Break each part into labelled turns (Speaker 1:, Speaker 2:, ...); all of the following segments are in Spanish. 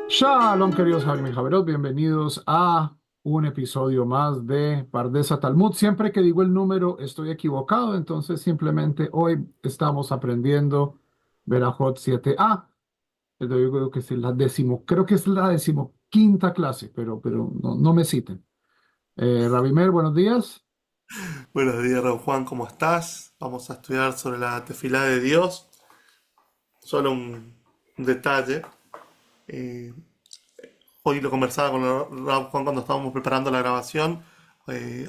Speaker 1: Shalom, queridos Jaime y Javerot, bienvenidos a un episodio más de Pardesa Talmud. Siempre que digo el número estoy equivocado, entonces simplemente hoy estamos aprendiendo Berajot 7a. Yo creo que es la creo que es la decimoquinta clase, pero no me citen. Rabimer, buenos días.
Speaker 2: Buenos días, Raúl Juan, ¿cómo estás? Vamos a estudiar sobre la tefilá de Dios. Solo un detalle. eh, Hoy lo conversaba con Raúl Juan cuando estábamos preparando la grabación.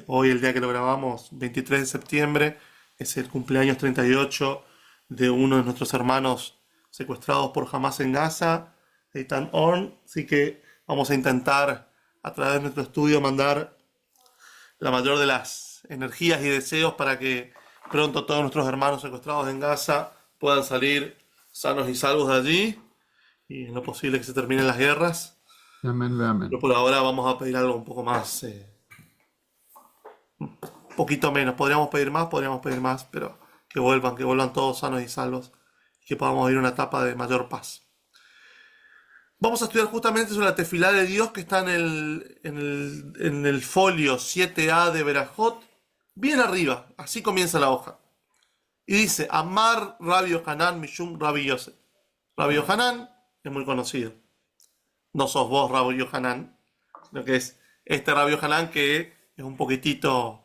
Speaker 2: Hoy, el día que lo grabamos, 23 de septiembre, es el cumpleaños 38 de uno de nuestros hermanos secuestrados por Hamas en Gaza, Eitan Orn. Así que vamos a intentar, a través de nuestro estudio, mandar la mayor de las energías y deseos para que pronto todos nuestros hermanos secuestrados en Gaza puedan salir sanos y salvos de allí y en lo posible que se terminen las guerras.
Speaker 1: Amén, ve
Speaker 2: Pero
Speaker 1: amén.
Speaker 2: por ahora vamos a pedir algo un poco más, un poquito menos. Podríamos pedir más, pero que vuelvan todos sanos y salvos y que podamos vivir una etapa de mayor paz. Vamos a estudiar justamente sobre la tefilá de Dios que está en el folio 7a de Berajot, bien arriba, así comienza la hoja. Y dice, Amar Rabbi Yohanan Mishum Rabbi Yosef. Rabbi Yohanan es muy conocido. No sos vos, Rabbi Yohanan, lo que es este Rabbi Yohanan que es un poquitito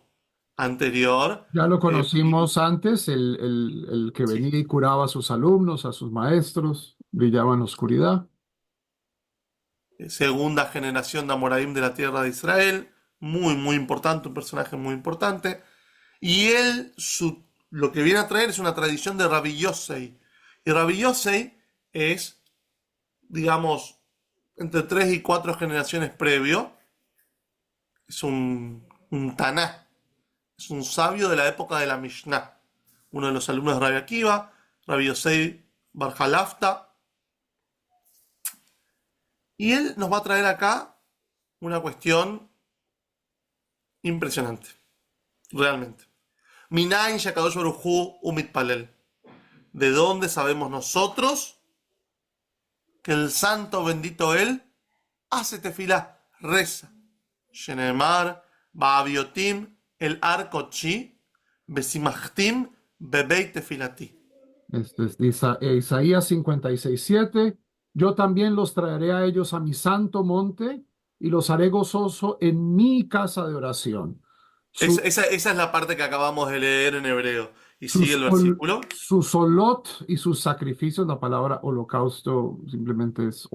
Speaker 2: anterior.
Speaker 1: Ya lo
Speaker 2: Y
Speaker 1: conocimos antes, el que
Speaker 2: sí,
Speaker 1: venía y curaba a sus alumnos, a sus maestros, brillaba en la oscuridad.
Speaker 2: segunda generación de Amoraim de la tierra de Israel. Muy, muy importante, un personaje muy importante. Y él, lo que viene a traer es una tradición de Rabbi Yosei. Y Rabbi Yosei es, digamos, entre 3 y 4 generaciones previo. Es un Taná, es un sabio de la época de la Mishnah. Uno de los alumnos de Rabbi Akiva, Rabbi Yosei Bar Halafta. Y él nos va a traer acá una cuestión impresionante, realmente. Minayin Shakadosh Baruj Hu Umit Palel. ¿De dónde sabemos nosotros que el santo bendito él hace tefilá, reza? Shenemar, Ba'aviotim, el Arkochi, Besimachtim, Bebei tefilati.
Speaker 1: Este es de Isaías 56:7. Yo también los traeré a ellos a mi santo monte y los haré gozoso en mi casa de oración. Su,
Speaker 2: Esa es la parte que acabamos de leer en hebreo. Y sigue
Speaker 1: sus,
Speaker 2: el versículo.
Speaker 1: sus olot y sus sacrificios, la palabra holocausto simplemente es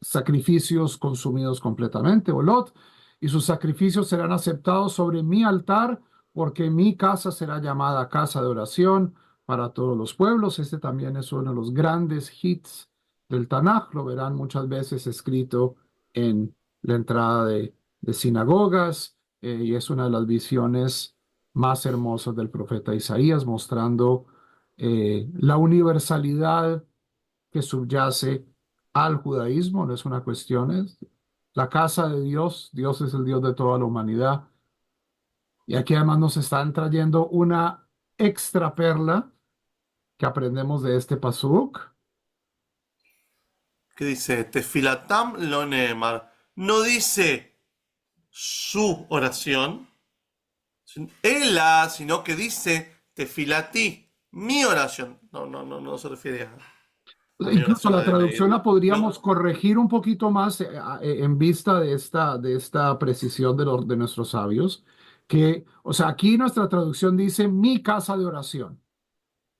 Speaker 1: sacrificios consumidos completamente, olot, y sus sacrificios serán aceptados sobre mi altar, porque mi casa será llamada casa de oración para todos los pueblos. Este también es uno de los grandes hits del Tanaj, lo verán muchas veces escrito en la entrada de sinagogas, y es una de las visiones más hermosas del profeta Isaías, mostrando la universalidad que subyace al judaísmo. No es una cuestión, es la casa de Dios. Dios es el Dios de toda la humanidad. Y aquí además nos están trayendo una extra perla que aprendemos de este pasuk.
Speaker 2: Que dice Tefilatam lo neemar. No dice su oración, sino que dice Tefilati, mi oración. No se refiere a mi
Speaker 1: Incluso
Speaker 2: oración,
Speaker 1: la
Speaker 2: la de
Speaker 1: traducción
Speaker 2: medir.
Speaker 1: la podríamos
Speaker 2: No,
Speaker 1: corregir un poquito más en vista de esta precisión de nuestros sabios, que, o sea, aquí nuestra traducción dice mi casa de oración,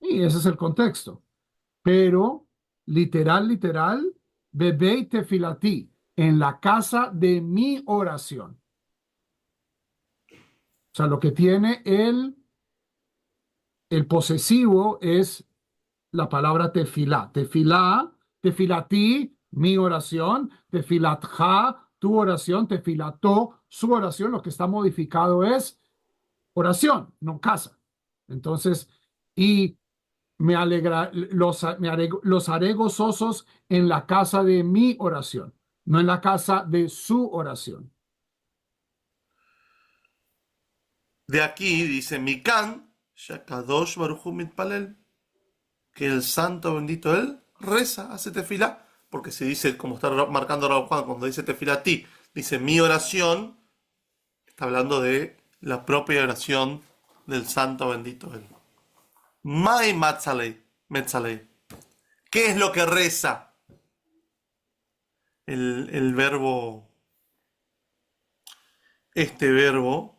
Speaker 1: y ese es el contexto, pero literal, bebé tefilati, en la casa de mi oración. O sea, lo que tiene el posesivo es la palabra tefilá. Tefilá, tefilati, mi oración, tefilatja, tu oración, tefilató, su oración. Lo que está modificado es oración, no casa. Entonces, y los haré gozosos en la casa de mi oración, no en la casa de su oración.
Speaker 2: De aquí dice Mikan, Shakadosh Baruj Hu Mitpalel, que el santo bendito él reza, hace tefilá, porque se dice, como está marcando Rav Juan, cuando dice tefilá a ti, dice mi oración, está hablando de la propia oración del santo bendito él. Mai Metzalei. ¿Qué es lo que reza? El verbo, este verbo,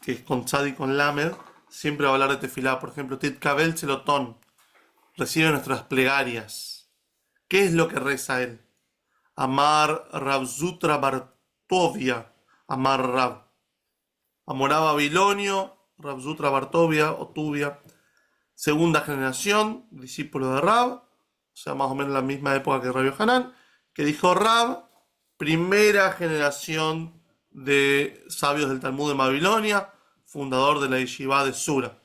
Speaker 2: que es con Tzad y con Lamed, siempre va a hablar de tefilá. Por ejemplo, Titkabel Tzelotón, recibe nuestras plegarias. ¿Qué es lo que reza él? Amar Rabzutra Bartovia, Amar Rab. Amor a Babilonio, Rabzutra Bartovia o Tubia, segunda generación, discípulo de Rab, o sea, más o menos la misma época que Rabbi Hanan, que dijo Rab, primera generación de sabios del Talmud de Babilonia, fundador de la Yeshiva de Sura.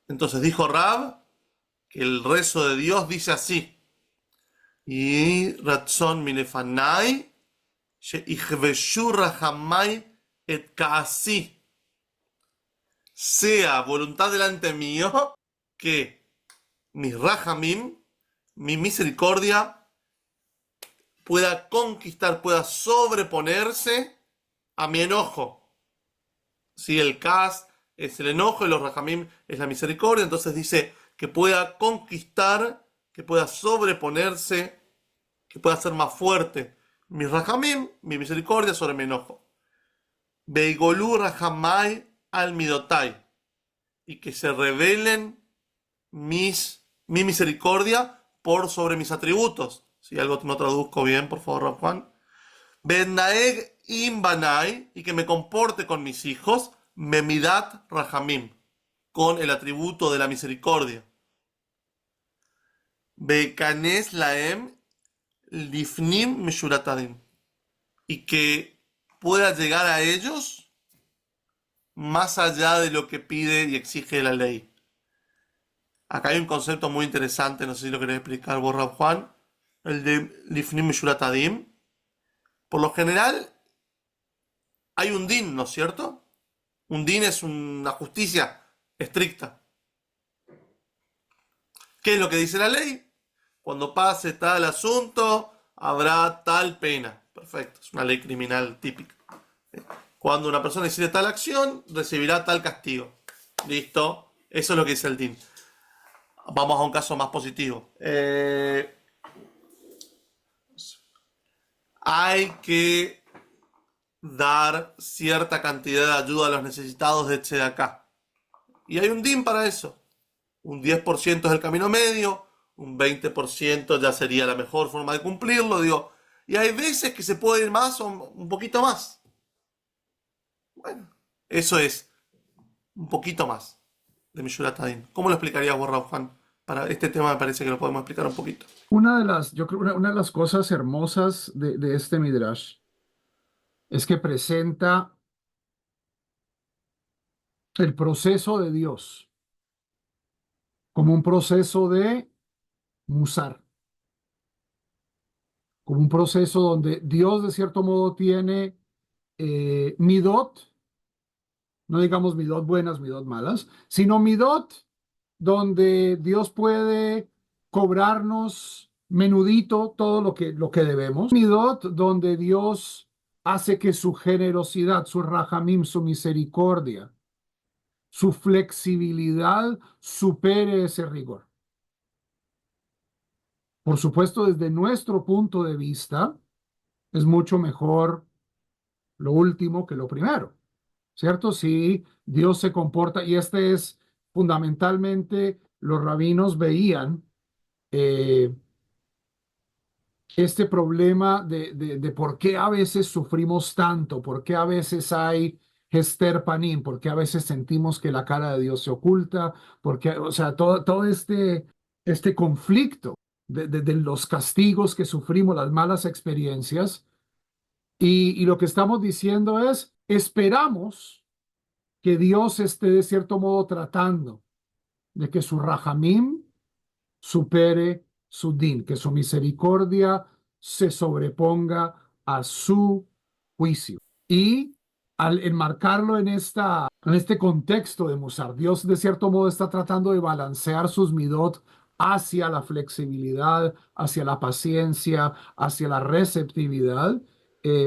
Speaker 2: Entonces dijo Rab que el rezo de Dios dice así: y Ratzon milefanai, sheichveshu rahamai et kaasi. Sea voluntad delante mío que mi rahamim, mi misericordia, pueda conquistar, pueda sobreponerse a mi enojo. Si el kas es el enojo y los rahamim es la misericordia, entonces dice que pueda conquistar, que pueda sobreponerse, que pueda ser más fuerte mi rahamim, mi misericordia sobre mi enojo. Beigolú rahamai al midotai, y que se revelen mi misericordia por sobre mis atributos. Si algo no traduzco bien, por favor, Rav Juan. Bennaeg imbanai, y que me comporte con mis hijos, memidat rahamim, con el atributo de la misericordia. Bekanes laem lifnim meshuratadim, y que pueda llegar a ellos más allá de lo que pide y exige la ley. Acá hay un concepto muy interesante, no sé si lo querés explicar vos, Rav Juan, el de Lifnim Mishurat Adim. Por lo general, hay un din, ¿no es cierto? Un din es una justicia estricta. ¿Qué es lo que dice la ley? Cuando pase tal asunto, habrá tal pena. Perfecto, es una ley criminal típica. Cuando una persona hiciera tal acción, recibirá tal castigo. Listo, eso es lo que dice el din. Vamos a un caso más positivo. Hay que dar cierta cantidad de ayuda a los necesitados de Tzedakah. Y hay un din para eso. Un 10% es el camino medio, un 20% ya sería la mejor forma de cumplirlo, digo. Y hay veces que se puede ir más o un poquito más. Bueno, eso es un poquito más de Mishurat Adin. ¿Cómo lo explicarías vos, Rav Juan? Para este tema me parece que lo podemos explicar un poquito.
Speaker 1: Yo creo una de las cosas hermosas de este Midrash es que presenta el proceso de Dios como un proceso de musar, como un proceso donde Dios de cierto modo tiene midot, no digamos midot buenas, midot malas, sino midot donde Dios puede cobrarnos menudito todo lo que debemos. Midot donde Dios hace que su generosidad, su rahamim, su misericordia, su flexibilidad supere ese rigor. Por supuesto, desde nuestro punto de vista, es mucho mejor lo último que lo primero, ¿cierto? Si Dios se comporta, y este es fundamentalmente, los rabinos veían eh, este problema de por qué a veces sufrimos tanto, por qué a veces hay Hester Panim, por qué a veces sentimos que la cara de Dios se oculta, porque, o sea, todo este conflicto de los castigos que sufrimos, las malas experiencias, y lo que estamos diciendo es, esperamos que Dios esté de cierto modo tratando de que su Rahamim supere su din, que su misericordia se sobreponga a su juicio. Y al enmarcarlo en este contexto de Musar, Dios de cierto modo está tratando de balancear sus midot hacia la flexibilidad, hacia la paciencia, hacia la receptividad.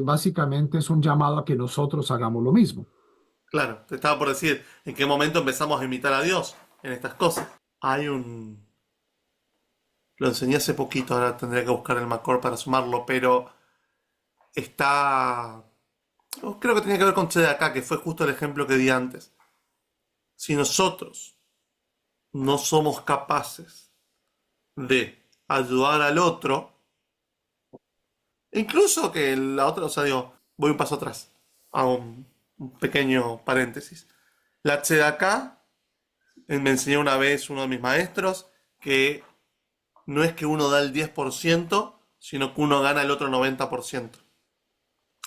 Speaker 1: Básicamente es un llamado a que nosotros hagamos lo mismo.
Speaker 2: Claro, te estaba por decir, ¿en qué momento empezamos a imitar a Dios en estas cosas? Hay un... Lo enseñé hace poquito, ahora tendría que buscar el Macor para sumarlo, pero está... Creo que tenía que ver con acá, que fue justo el ejemplo que di antes. Si nosotros no somos capaces de ayudar al otro, incluso que la otra, o sea, digo, voy un paso atrás, hago un pequeño paréntesis. La acá me enseñó una vez uno de mis maestros que no es que uno da el 10%, sino que uno gana el otro 90%.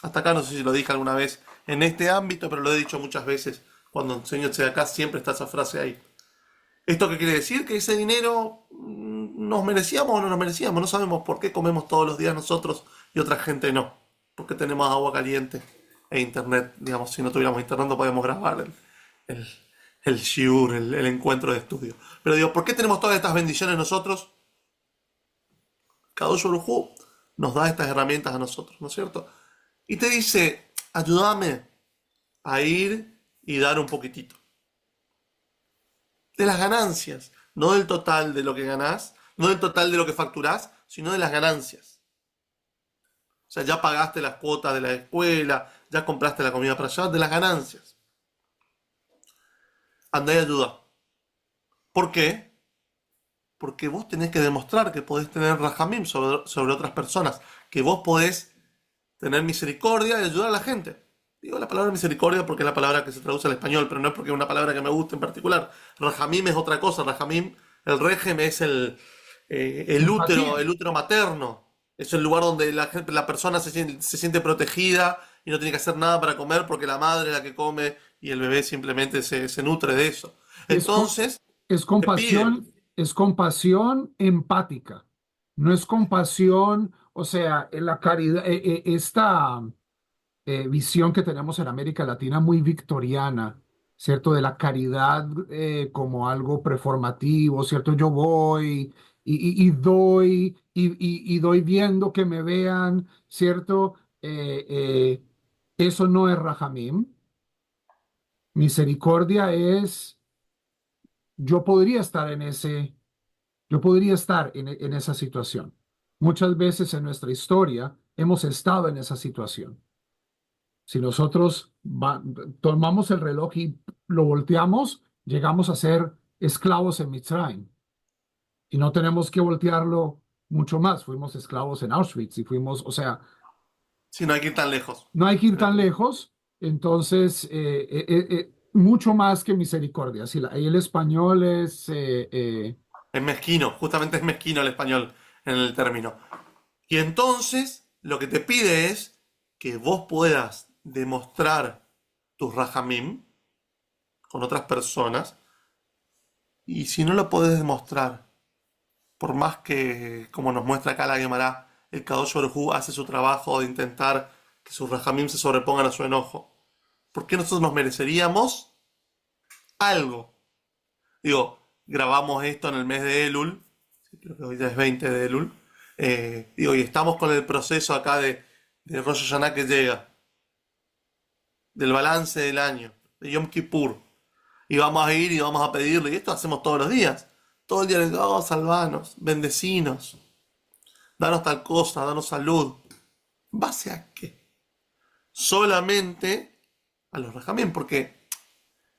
Speaker 2: Hasta acá no sé si lo dije alguna vez en este ámbito, pero lo he dicho muchas veces cuando enseño acá, siempre está esa frase ahí. ¿Esto qué quiere decir? Que ese dinero nos merecíamos o no nos merecíamos. No sabemos por qué comemos todos los días nosotros y otra gente no. Porque tenemos agua caliente e internet. Digamos, si no tuviéramos internet no podemos grabar el, el shiur, el encuentro de estudio. Pero digo, ¿por qué tenemos todas estas bendiciones nosotros? Kadosh Baruj Hu nos da estas herramientas a nosotros, ¿no es cierto? Y te dice, ayúdame a ir y dar un poquitito. De las ganancias, no del total de lo que ganás, no del total de lo que facturás, sino de las ganancias. O sea, ya pagaste las cuotas de la escuela, ya compraste la comida para allá, de las ganancias. Andá y ayuda. ¿Por qué? Porque vos tenés que demostrar que podés tener rajamim sobre otras personas, que vos podés tener misericordia y ayudar a la gente. Digo la palabra misericordia porque es la palabra que se traduce al español, pero no es porque es una palabra que me guste en particular. Rajamim es otra cosa. Rajamim, el réjem es
Speaker 1: Empatía.
Speaker 2: el útero materno. Es el lugar donde la persona se siente protegida y no tiene que hacer nada para comer porque la madre es la que come y el bebé simplemente se nutre de eso.
Speaker 1: Es, co-
Speaker 2: Entonces,
Speaker 1: es
Speaker 2: te pide,
Speaker 1: es compasión empática. No es compasión, o sea, en la caridad, esta visión que tenemos en América Latina muy victoriana, ¿cierto? De la caridad como algo performativo, ¿cierto? Yo voy y doy y doy viendo que me vean, ¿cierto? Eso no es Rajamim. Misericordia es, yo podría estar en yo podría estar en esa situación. Muchas veces en nuestra historia hemos estado en esa situación. Si nosotros tomamos el reloj y lo volteamos, llegamos a ser esclavos en Mitzrayim. Y no tenemos que voltearlo mucho más. Fuimos esclavos en Auschwitz y fuimos, o sea,
Speaker 2: si no hay que ir tan lejos.
Speaker 1: no hay que ir tan lejos. Entonces, mucho más que misericordia. Si ahí el español es,
Speaker 2: Es mezquino, justamente es mezquino el español en el término. Y entonces lo que te pide es que vos puedas demostrar tus rajamim con otras personas. Y si no lo podés demostrar, por más que, como nos muestra acá la Gemara, el Kadosh Baruj Hu hace su trabajo de intentar que sus rajamim se sobrepongan a su enojo, ¿por qué nosotros nos mereceríamos algo? Digo, grabamos esto en el mes de Elul, sí, creo que hoy ya es 20 de Elul, digo, y estamos con el proceso acá de Rosh Hashanah que llega, del balance del año, de Yom Kippur, y vamos a ir y vamos a pedirle, y esto hacemos todos los días, todo el día le digo, oh, salvanos, bendecinos, danos tal cosa, danos salud. ¿En base a qué? Solamente a los rajamín, porque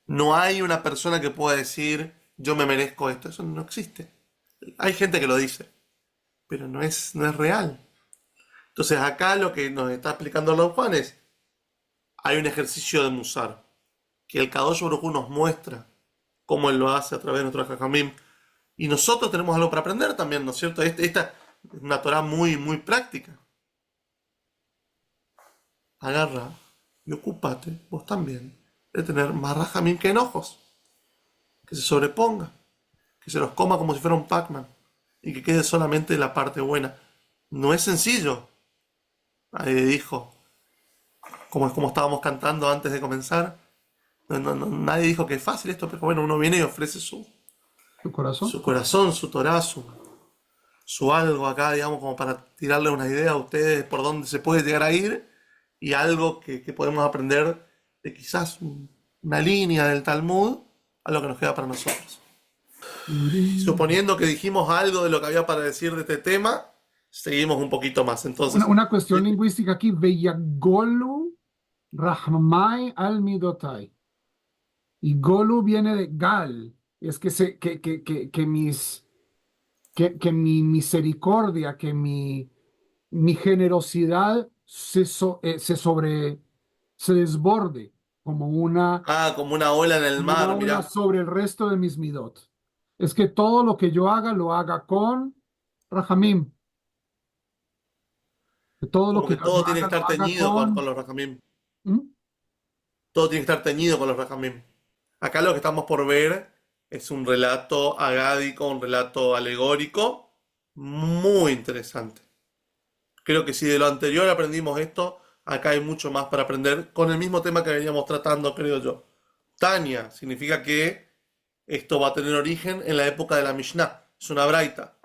Speaker 2: no hay una persona que pueda decir, yo me merezco esto, eso no existe. Hay gente que lo dice, pero no es real. Entonces acá lo que nos está explicando Don Juan es, hay un ejercicio de musar, que el Kadosh Baruj Hu nos muestra cómo él lo hace a través de nuestro Jajamim, y nosotros tenemos algo para aprender también, ¿no es cierto? Esta es una Torah muy, muy práctica. Agarra y ocúpate, vos también, de tener más Rajamim que enojos, que se sobreponga, que se los coma como si fuera un Pac-Man, y que quede solamente la parte buena. No es sencillo. Nadie dijo, como es como estábamos cantando antes de comenzar. Nadie dijo que es fácil esto, pero bueno, uno viene y ofrece
Speaker 1: ¿Tu corazón?
Speaker 2: su corazón, su Torá, su algo acá, digamos, como para tirarle una idea a ustedes por dónde se puede llegar a ir y algo que podemos aprender de quizás una línea del Talmud a lo que nos queda para nosotros. Suponiendo que dijimos algo de lo que había para decir de este tema, seguimos un poquito más. Entonces,
Speaker 1: Una cuestión lingüística aquí. Veyagolu Rahmai al Midotai. Y Golu viene de Gal. Es que mi misericordia, mi generosidad se desborde
Speaker 2: como una ola en el
Speaker 1: como una
Speaker 2: mar,
Speaker 1: ola
Speaker 2: mirá.
Speaker 1: sobre el resto de mis midot. Es que todo lo que yo haga, lo haga con Rahamim. Que todo lo
Speaker 2: Como
Speaker 1: que
Speaker 2: que
Speaker 1: yo
Speaker 2: todo tiene que
Speaker 1: haga, lo
Speaker 2: estar
Speaker 1: haga
Speaker 2: teñido con
Speaker 1: con...
Speaker 2: los rajamim.
Speaker 1: ¿Mm?
Speaker 2: Todo tiene que estar teñido con los rajamim. Acá lo que estamos por ver es un relato agádico, un relato alegórico, muy interesante. Creo que si de lo anterior aprendimos esto, acá hay mucho más para aprender con el mismo tema que veníamos tratando, creo yo. Tania significa que esto va a tener origen en la época de la Mishnah. Es una braita.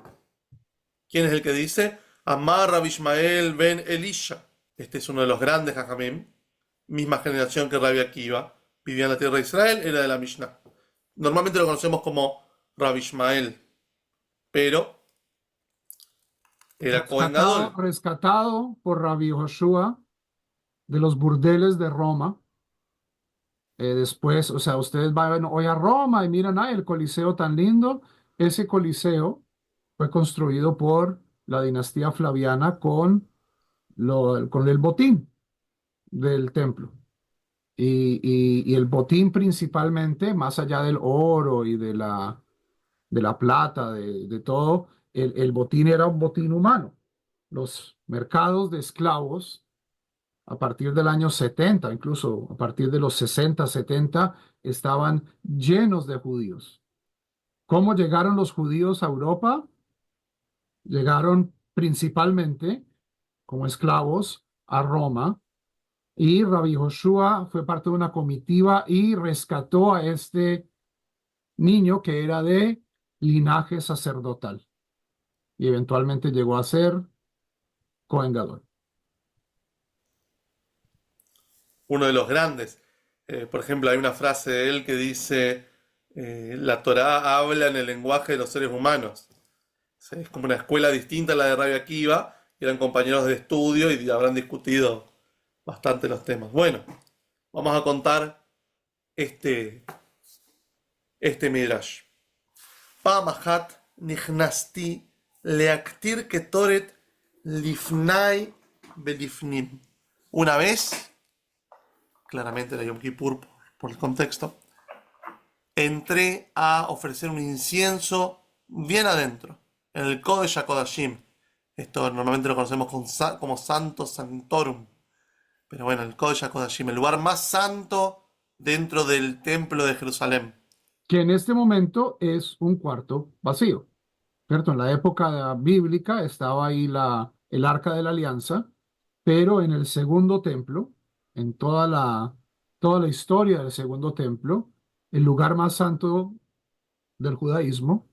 Speaker 2: ¿Quién es el que dice? Amar Rabbi Ishmael ben Elisha. Este es uno de los grandes Jajamim. Misma generación que Rabbi Akiva. Vivía en la tierra de Israel, era de la Mishnah. Normalmente lo conocemos como Rabbi Ishmael, pero era Cohen Gadol.
Speaker 1: Rescatado por Rabbi Joshua de los burdeles de Roma. Después, o sea, ustedes van hoy a Roma y miran, el Coliseo tan lindo. Ese Coliseo fue construido por la dinastía Flaviana con el botín del templo. Y el botín principalmente, más allá del oro y de la plata, de todo, el botín era un botín humano. Los mercados de esclavos a partir del año 70, incluso a partir de los 60, 70, estaban llenos de judíos. ¿Cómo llegaron los judíos a Europa? Llegaron principalmente como esclavos a Roma y Rabbi Joshua fue parte de una comitiva y rescató a este niño que era de linaje sacerdotal y eventualmente llegó a ser Cohen Gadol.
Speaker 2: Uno de los grandes. Por ejemplo, hay una frase de él que dice, la Torá habla en el lenguaje de los seres humanos. ¿Sí? Es como una escuela distinta a la de Rabbi Akiva, y eran compañeros de estudio y habrán discutido bastante los temas. Bueno, vamos a contar este, este Midrash. Pamahat nichnasti leaktir ketoret lifnai belifnim. Una vez, claramente era Yom Kippur por el contexto, entré a ofrecer un incienso bien adentro, en el Kodesh HaKodashim. Esto normalmente lo conocemos como Santo Santorum. Pero bueno, el Kodesh HaKodashim, el lugar más santo dentro del templo de Jerusalén.
Speaker 1: Que en este momento es un cuarto vacío, ¿cierto? En la época bíblica estaba ahí el Arca de la Alianza, pero en el segundo templo, en toda la historia del segundo templo, el lugar más santo del judaísmo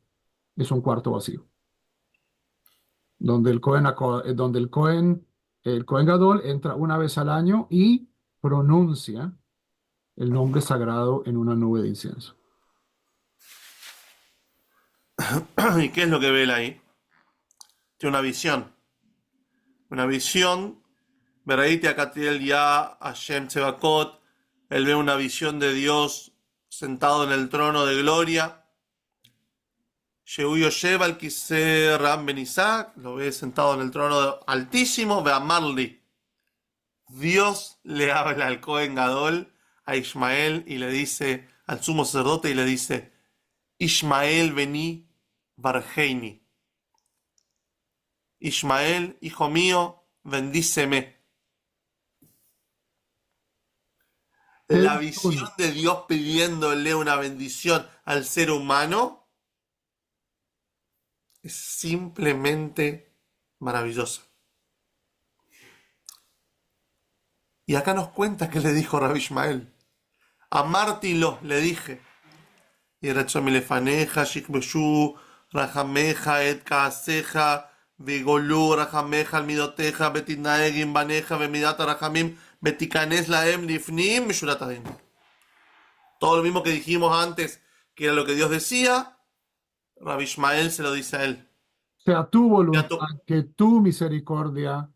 Speaker 1: es un cuarto vacío, donde el Cohen Gadol entra una vez al año y pronuncia el nombre sagrado en una nube de incienso.
Speaker 2: ¿Y qué es lo que ve él ahí? Tiene una visión. Una visión. Beraiti Akatiel Ya Hashem Tsebakot. Él ve una visión de Dios sentado en el trono de gloria. Yehuyo lleva al Kiseh Ram Ben Isaac. Lo ve sentado en el trono altísimo. Ve a Marley. Dios le habla al Cohen Gadol, a Ismael, y le dice, al sumo sacerdote, y le dice, Ismael vení Barheini. Ismael, hijo mío, bendíceme. La visión de Dios pidiéndole una bendición al ser humano es simplemente maravillosa. Y acá nos cuenta que le dijo Rabbi Ishmael. Amárti lo, le dije. ירצו מלפניך, שיכבשו רחמך את כעסיך, ויגולו רחמך על מידותיך, ותתנהג עם בניך במידת הרחמים, ותיכנס להם לפנים משורת הדין. Todo lo mismo que dijimos antes, que era lo que Dios decía, Rabbi Ishmael se lo dice a él.
Speaker 1: Sea tu
Speaker 2: Ya tú,
Speaker 1: voluntad, que tu misericordia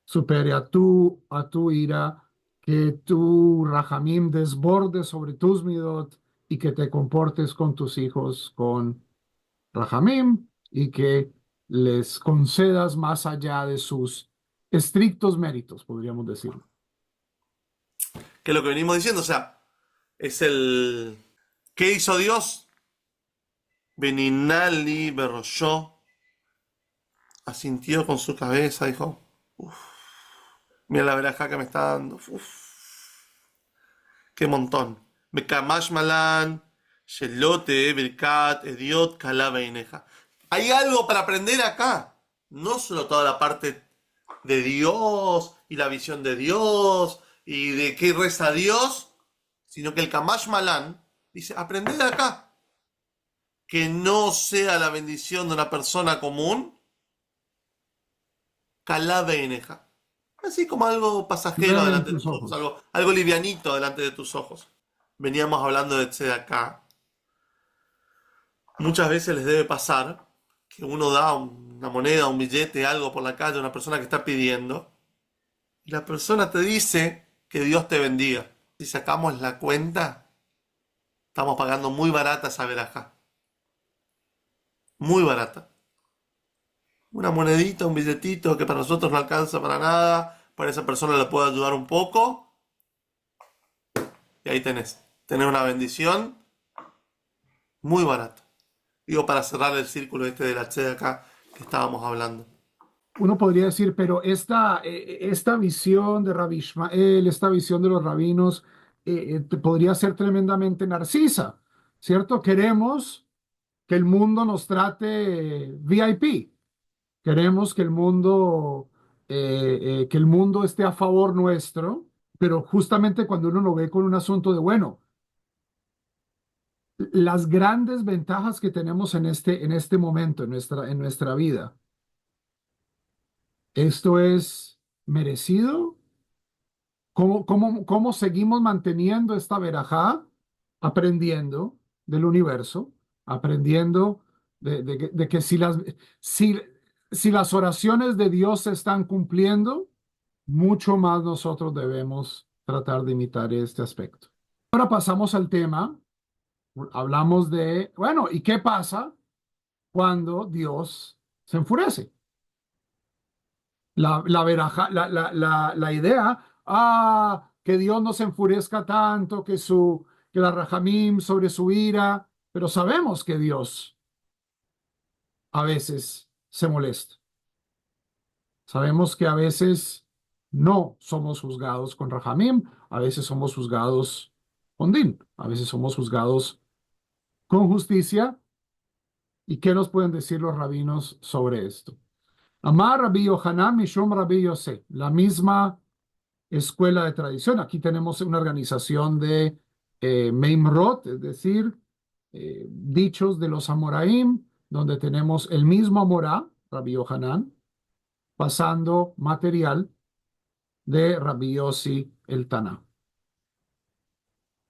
Speaker 1: supere a tu ira, que tu rajamim desborde sobre tus midot y que te comportes con tus hijos con rajamim y que les concedas más allá de sus estrictos méritos, podríamos decirlo.
Speaker 2: que es lo que venimos diciendo, o sea, es el... ¿Qué hizo Dios? Beninali Berroshó asintió con su cabeza, dijo, mira la verajá que me está dando, qué montón. Bekamash malan, shelote, birkat, ediot, kalaba ineja. Hay algo para aprender acá. No solo toda la parte de Dios y la visión de Dios y de qué reza Dios, sino que el Kamash Malan dice, aprended de acá. Que no sea la bendición de una persona común, kalaba ineja. Así como algo pasajero
Speaker 1: Leve en
Speaker 2: delante de
Speaker 1: tus
Speaker 2: tus ojos,
Speaker 1: ojos.
Speaker 2: algo livianito delante de tus ojos. Veníamos hablando de tzedakah. Muchas veces les debe pasar que uno da una moneda, un billete, algo por la calle a una persona que está pidiendo y la persona te dice que Dios te bendiga. Si sacamos la cuenta, estamos pagando muy barata esa verajá. Muy barata. Una monedita, un billetito que para nosotros no alcanza para nada, para esa persona le puede ayudar un poco. Y ahí tenés. Tenés una bendición muy barata. Digo, para cerrar el círculo este de la acá que estábamos hablando.
Speaker 1: Uno podría decir, pero esta visión de Rabbi Ishmael, esta visión de los rabinos, podría ser tremendamente narcisa, ¿cierto? Queremos que el mundo nos trate VIP. Queremos que el mundo esté a favor nuestro, pero justamente cuando uno lo ve con un asunto de, bueno, las grandes ventajas que tenemos en este momento, en nuestra vida, ¿esto es merecido? ¿Cómo seguimos manteniendo esta verajá? Aprendiendo del universo, aprendiendo de que si, si las oraciones de Dios se están cumpliendo, mucho más nosotros debemos tratar de imitar este aspecto. Ahora pasamos al tema, hablamos de, bueno, ¿y qué pasa cuando Dios se enfurece? La idea, que Dios no se enfurezca tanto, que la rajamim sobre su ira, pero sabemos que Dios a veces se molesta. Sabemos que a veces no somos juzgados con rajamim, a veces somos juzgados con din, a veces somos juzgados con justicia. ¿Y qué nos pueden decir los rabinos sobre esto? Amar Rabbi Yohanan Mishum Rabbi Yosef, la misma escuela de tradición. Aquí tenemos una organización de Meimrot, es decir, dichos de los Amoraim, donde tenemos el mismo Amorá, Rabbi Yohanan, pasando material de Rabbi Yossi el Taná.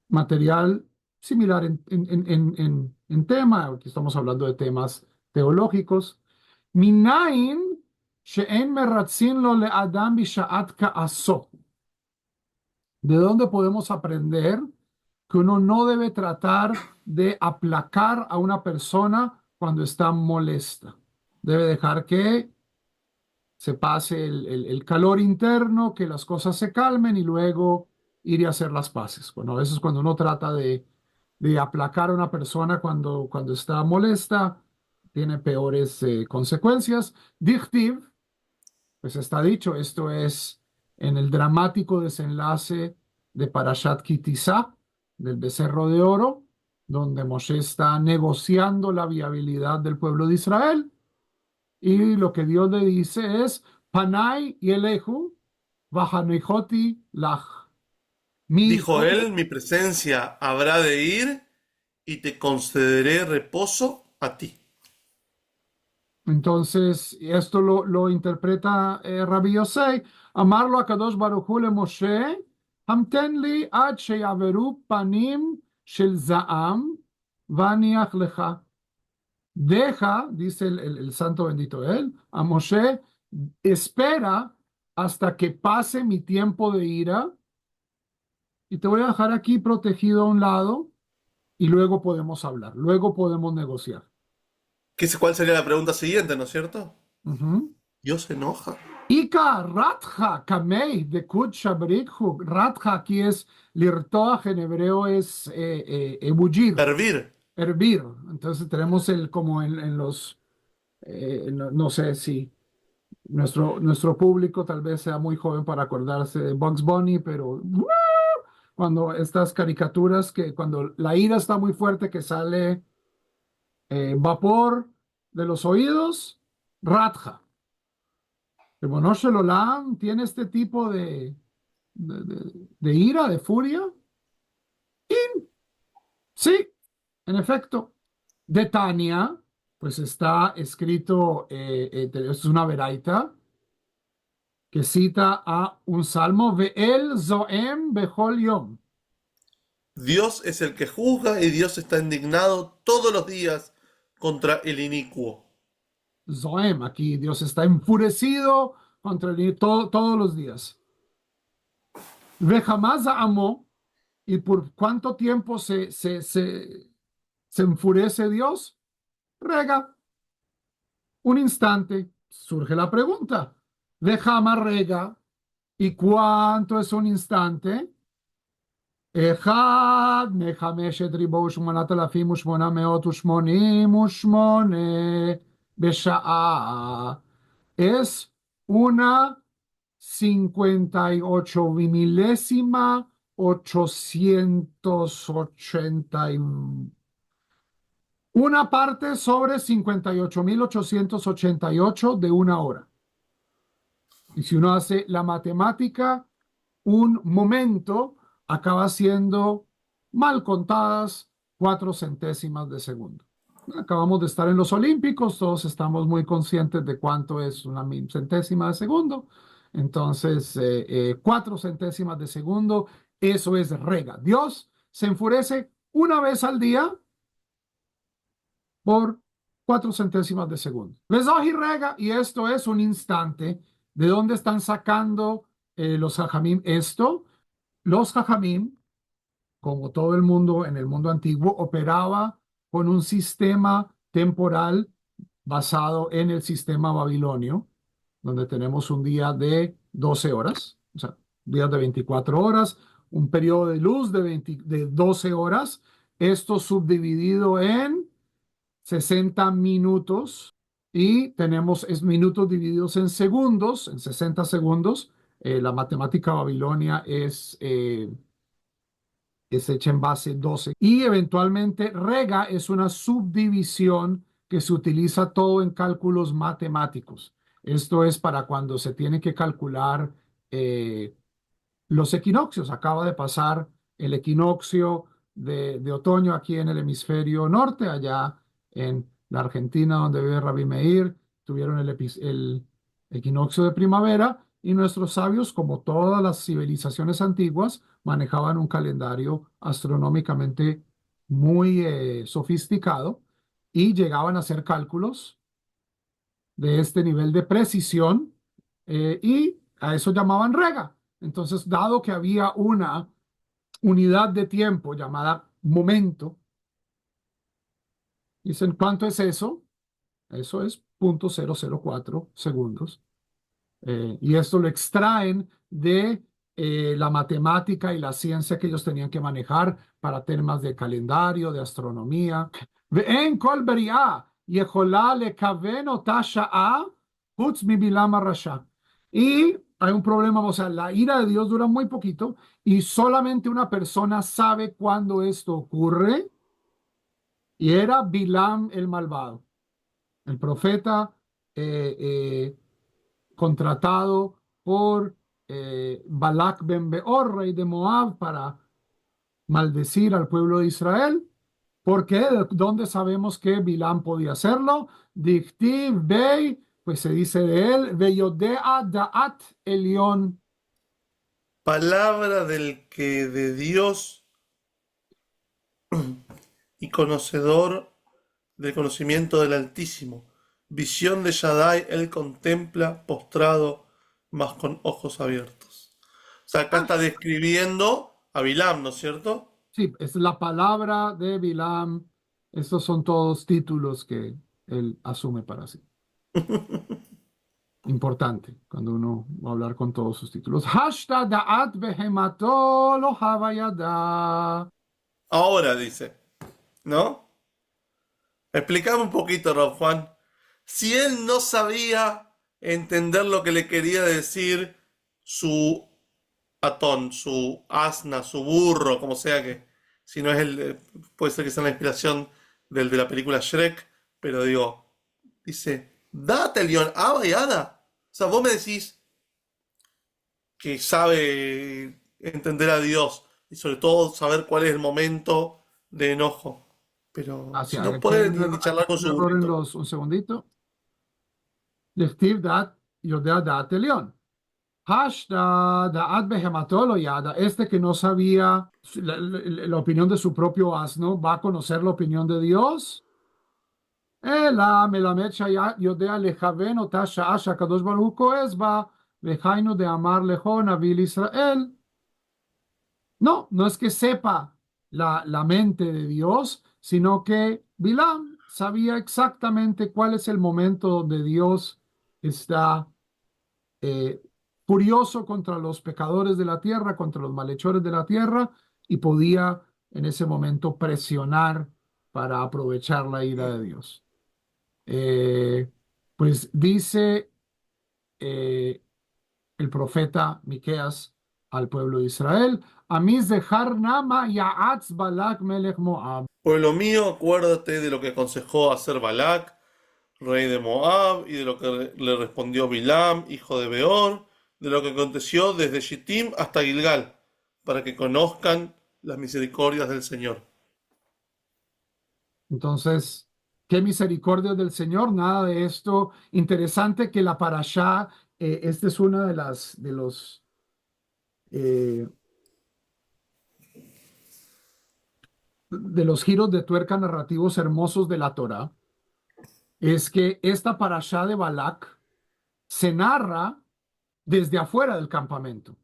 Speaker 1: Material similar en tema, aquí estamos hablando de temas teológicos. Minayin she'en meratzin lo le'adam bisha'at ka'aso. ¿De dónde podemos aprender que uno no debe tratar de aplacar a una persona cuando está molesta? Debe dejar que se pase el calor interno, que las cosas se calmen y luego ir a hacer las paces. Bueno, a veces cuando uno trata de aplacar a una persona cuando está molesta, tiene peores consecuencias. Dichtiv, pues está dicho, esto es en el dramático desenlace de Parashat Kitizá, del becerro de oro, donde Moshe está negociando la viabilidad del pueblo de Israel. Y lo que Dios le dice es, Panay y Elehu, Vahanichoti lach. Mi,
Speaker 2: Dijo él, mi presencia habrá de ir y te concederé reposo a ti.
Speaker 1: entonces, esto lo interpreta Rabbi Yosei. Amarlo a Kadosh Baruch Hu le Moshe, Hamten li ad sheyaveru panim shel za'am, vaniach lecha. Deja, dice el santo bendito él, a Moshe, espera hasta que pase mi tiempo de ira y te voy a dejar aquí protegido a un lado y luego podemos hablar, luego podemos negociar.
Speaker 2: ¿Cuál sería la pregunta siguiente, no es cierto?
Speaker 1: Ujú.
Speaker 2: Dios se enoja.
Speaker 1: Ika ratja kamei de kutsha brikhu. Ratja aquí es lirtoach, en hebreo es ebullir,
Speaker 2: Hervir.
Speaker 1: hervir. Entonces tenemos el como en los, no sé si nuestro público tal vez sea muy joven para acordarse de Bugs Bunny, pero cuando estas caricaturas que cuando la ira está muy fuerte que sale vapor de los oídos, ratja. El Bonosh Olam tiene este tipo de ira, de furia. Sí, en efecto. De Tania, pues está escrito, es una veraita que cita a un salmo, Ve'el Zoem Bechol Yom.
Speaker 2: Dios es el que juzga y Dios está indignado todos los días contra el inicuo.
Speaker 1: Zoem, aquí Dios está enfurecido contra todos los días. Vejamás amo, ¿y por cuánto tiempo se enfurece Dios? Rega, un instante. Surge la pregunta. Vejama rega, ¿y cuánto es un instante? אחד מחמשת ריבו ושמונת אלפים ושמונה מאות ושמונים ושמונה בשעה. Es una 58 milésima 880 una parte sobre 58.888 de una hora. Y si uno hace la matemática, un momento acaba siendo mal contadas 4 centésimas de segundo. Acabamos de estar en los Olímpicos, todos estamos muy conscientes de cuánto es una centésima de segundo. Entonces, 4 centésimas de segundo, eso es rega. Dios se enfurece una vez al día por 4 centésimas de segundo. Besoji rega, y esto es un instante. ¿De dónde están sacando los jajamim esto? Los jajamim, como todo el mundo en el mundo antiguo, operaba con un sistema temporal basado en el sistema babilonio, donde tenemos un día de 12 horas, o sea, días de 24 horas, un periodo de luz de 12 horas, esto subdividido en 60 minutos y tenemos minutos divididos en segundos, en 60 segundos. La matemática babilonia es hecha en base 12 y eventualmente rega es una subdivisión que se utiliza todo en cálculos matemáticos. Esto es para cuando se tiene que calcular los equinoccios. Acaba de pasar el equinoccio de otoño aquí en el hemisferio norte, allá en la Argentina donde vive Rabbi Meir, tuvieron el equinoccio de primavera y nuestros sabios, como todas las civilizaciones antiguas, manejaban un calendario astronómicamente muy sofisticado y llegaban a hacer cálculos de este nivel de precisión y a eso llamaban rega. Entonces, dado que había una unidad de tiempo llamada momento, dicen, ¿cuánto es eso? Eso es 0.004 segundos. Y esto lo extraen de la matemática y la ciencia que ellos tenían que manejar para temas de calendario, de astronomía. ואין כל בריאה יכולה לכוון אותה שעה חוץ מבלעם הרשע. Y hay un problema, o sea, la ira de Dios dura muy poquito y solamente una persona sabe cuándo esto ocurre y era Bilam el malvado, el profeta eh, contratado por Balak ben Beor, rey de Moab, para maldecir al pueblo de Israel. ¿Por qué? ¿De dónde sabemos que Bilam podía hacerlo? Dictiv Bey, pues se dice de él, Veyodea Da'at Elión.
Speaker 2: Palabra del que de Dios y conocedor del conocimiento del Altísimo. Visión de Shaddai, él contempla postrado, mas con ojos abiertos. O sea, acá está describiendo a Bilam, ¿no es cierto?
Speaker 1: Sí, es la palabra de Bilam. Estos son todos títulos que él asume para sí. Importante cuando uno va a hablar con todos sus títulos. Hashta da'at behemato lo havayada.
Speaker 2: Ahora dice, ¿no? Explícame un poquito, Rob Juan. Si él no sabía entender lo que le quería decir su atón, su asna, su burro, como sea que, si no es puede ser que sea la inspiración del de la película Shrek, pero digo, dice, date león, Aba y Ada. O sea, vos me decís que sabe entender a Dios y sobre todo saber cuál es el momento de enojo. Pero si
Speaker 1: Hacia,
Speaker 2: no
Speaker 1: aquí hay
Speaker 2: puede
Speaker 1: un
Speaker 2: ni
Speaker 1: error, aquí
Speaker 2: charlar
Speaker 1: hay
Speaker 2: con
Speaker 1: un
Speaker 2: su
Speaker 1: error en
Speaker 2: burrito.
Speaker 1: los, un segundito. Lechtiv da'at yodea da'at Elión. Hashda da'at behemato lo yada. Este que no sabía la opinión de su propio asno, va a conocer la opinión de Dios. אלא מלמד שהיה יודע לכוון אותה שעה שהקדוש ברוך הוא כועס בה, וחיינו דאמר לכו נביא לישראל. No, no es que sepa la mente de Dios, sino que Bilam sabía exactamente cuál es el momento donde Dios está eh, furioso contra los pecadores de la tierra, contra los malhechores de la tierra, y podía en ese momento presionar para aprovechar la ira de Dios. Eh, pues dice eh, el profeta Miqueas al pueblo de Israel, Amiz de Nama Yaatz Balak Melech Moab.
Speaker 2: Pueblo mío, acuérdate de lo que aconsejó hacer Balac, rey de Moab, y de lo que le respondió Bilam, hijo de Beor, de lo que aconteció desde Shittim hasta Gilgal, para que conozcan las misericordias del Señor.
Speaker 1: Entonces, qué misericordia del Señor, nada de esto. Interesante que la parashá, esta es una eh, de los giros de tuerca narrativos hermosos de la Torá, es que esta parashá de Balak se narra desde afuera del campamento.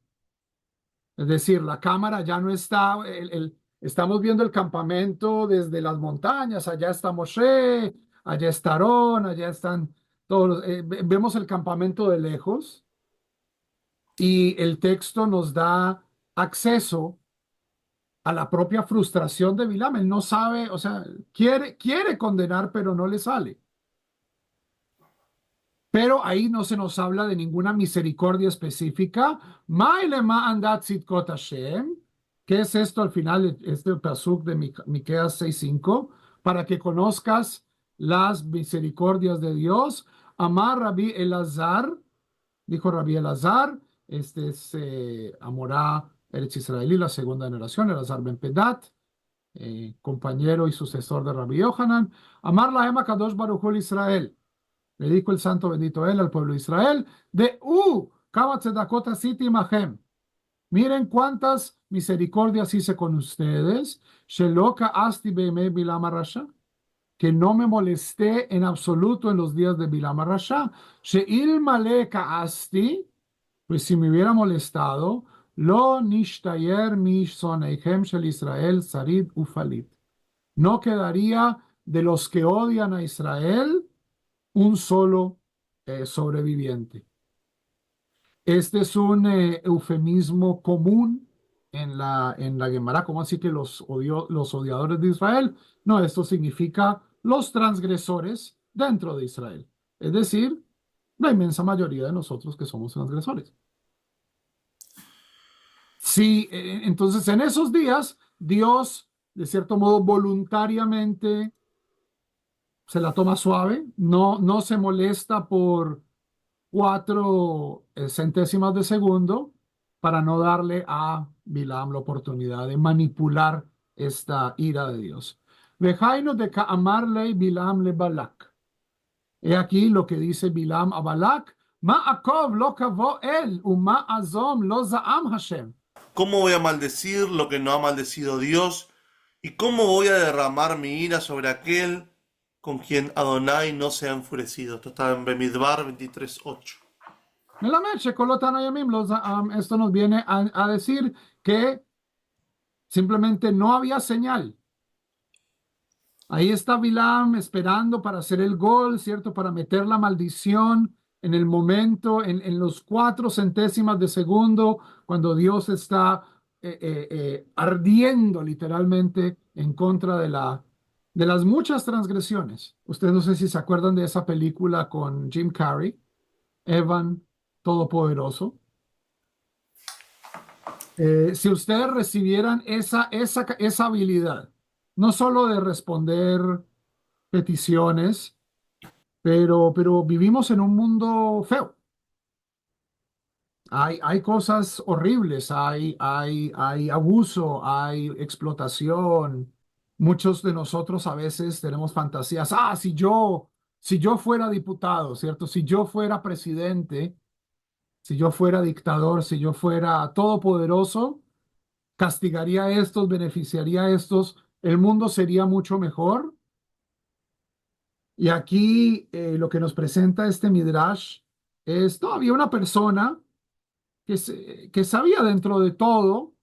Speaker 1: Es decir, la cámara ya no está, estamos viendo el campamento desde las montañas, allá está Moshe, allá está Aarón, allá están todos, vemos el campamento de lejos y el texto nos da acceso a la propia frustración de Bilam. Él no sabe, o sea, quiere condenar, pero no le sale. Pero ahí no se nos habla de ninguna misericordia específica. ¿Qué es esto al final de este pasuk de Miqueas 6:5? Para que conozcas las misericordias de Dios. Amar Rabbi Elazar, dijo Rabbi Elazar, este es Amorá Eretz Israelí, la segunda generación, Elazar ben Pedat, compañero y sucesor de Rabbi Yohanan. Amar Lahem Kadosh Baruch Hu Israel. Le dijo el santo bendito él al pueblo de Israel, de kama tzedakot asiti imahem. Miren cuántas misericordias hice con ustedes, sheloka asti beimei Bilam Rasha, que no me molesté en absoluto en los días de Bilam Rasha, sheil maleka asti, pues si me hubiera molestado, lo nishtayer mishoneihem shel Israel sarid ufalit. No quedaría de los que odian a Israel un solo sobreviviente. Este es un eufemismo común en la Gemara, como así que los odiadores de Israel. No, esto significa los transgresores dentro de Israel. Es decir, la inmensa mayoría de nosotros que somos transgresores. Sí, entonces en esos días, Dios, de cierto modo, voluntariamente se la toma suave, no se molesta por 4 centésimas de segundo, para no darle a Bilam la oportunidad de manipular esta ira de Dios. Vejaino de Kaamarle Bilam le Balak. He aquí lo que dice Bilam a Balak. Ma'akov lo kavo el, uma azom lo za'am Hashem.
Speaker 2: ¿Cómo voy a maldecir lo que no ha maldecido Dios? ¿Y cómo voy a derramar mi ira sobre aquel con quien Adonai no se ha enfurecido? Esto está en Bemidbar 23:8.
Speaker 1: Melamed shekolotana yamim lo za'am. Esto nos viene a decir que simplemente no había señal. Ahí está Bilam esperando para hacer el gol, ¿cierto? Para meter la maldición en el momento, en los 4 centésimas de segundo, cuando Dios está ardiendo literalmente en contra de las muchas transgresiones. Ustedes no sé si se acuerdan de esa película con Jim Carrey, Evan Todopoderoso. Si ustedes recibieran esa habilidad, no solo de responder peticiones, pero vivimos en un mundo feo. Hay cosas horribles, hay abuso, hay explotación. Muchos de nosotros a veces tenemos fantasías. Si yo fuera diputado, ¿cierto? Si yo fuera presidente, si yo fuera dictador, si yo fuera todopoderoso, castigaría a estos, beneficiaría a estos, el mundo sería mucho mejor. Y aquí lo que nos presenta este Midrash es todavía una persona que sabía dentro de todo,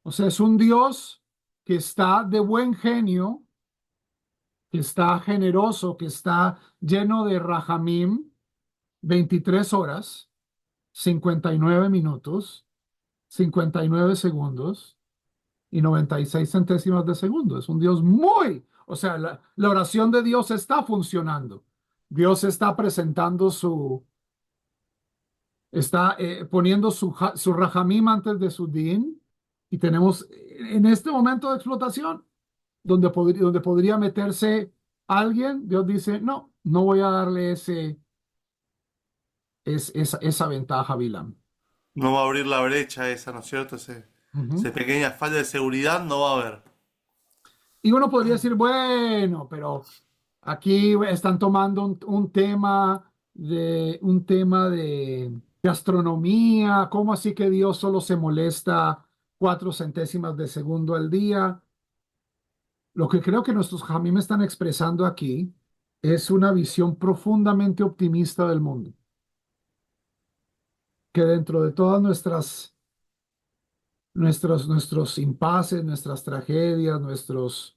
Speaker 1: o sea, es un Dios que está de buen genio, que está generoso, que está lleno de Rahamim, 23 horas, 59 minutos, 59 segundos y 96 centésimas de segundo. Es un Dios o sea, la oración de Dios está funcionando. Dios está presentando está poniendo su rajamim antes de su din, y tenemos en este momento de explotación, donde podría meterse alguien, Dios dice, no, no voy a darle esa ventaja a Bilam.
Speaker 2: No va a abrir la brecha esa, ¿no es cierto? Esa
Speaker 1: Ujú.
Speaker 2: pequeña falla de seguridad no va a haber.
Speaker 1: Y uno podría decir, bueno, pero aquí están tomando un tema de astronomía. ¿Cómo así que Dios solo se molesta 4 centésimas de segundo al día? Lo que creo que nuestros Jamim están expresando aquí es una visión profundamente optimista del mundo, que dentro de todas nuestros impases, nuestras tragedias, nuestros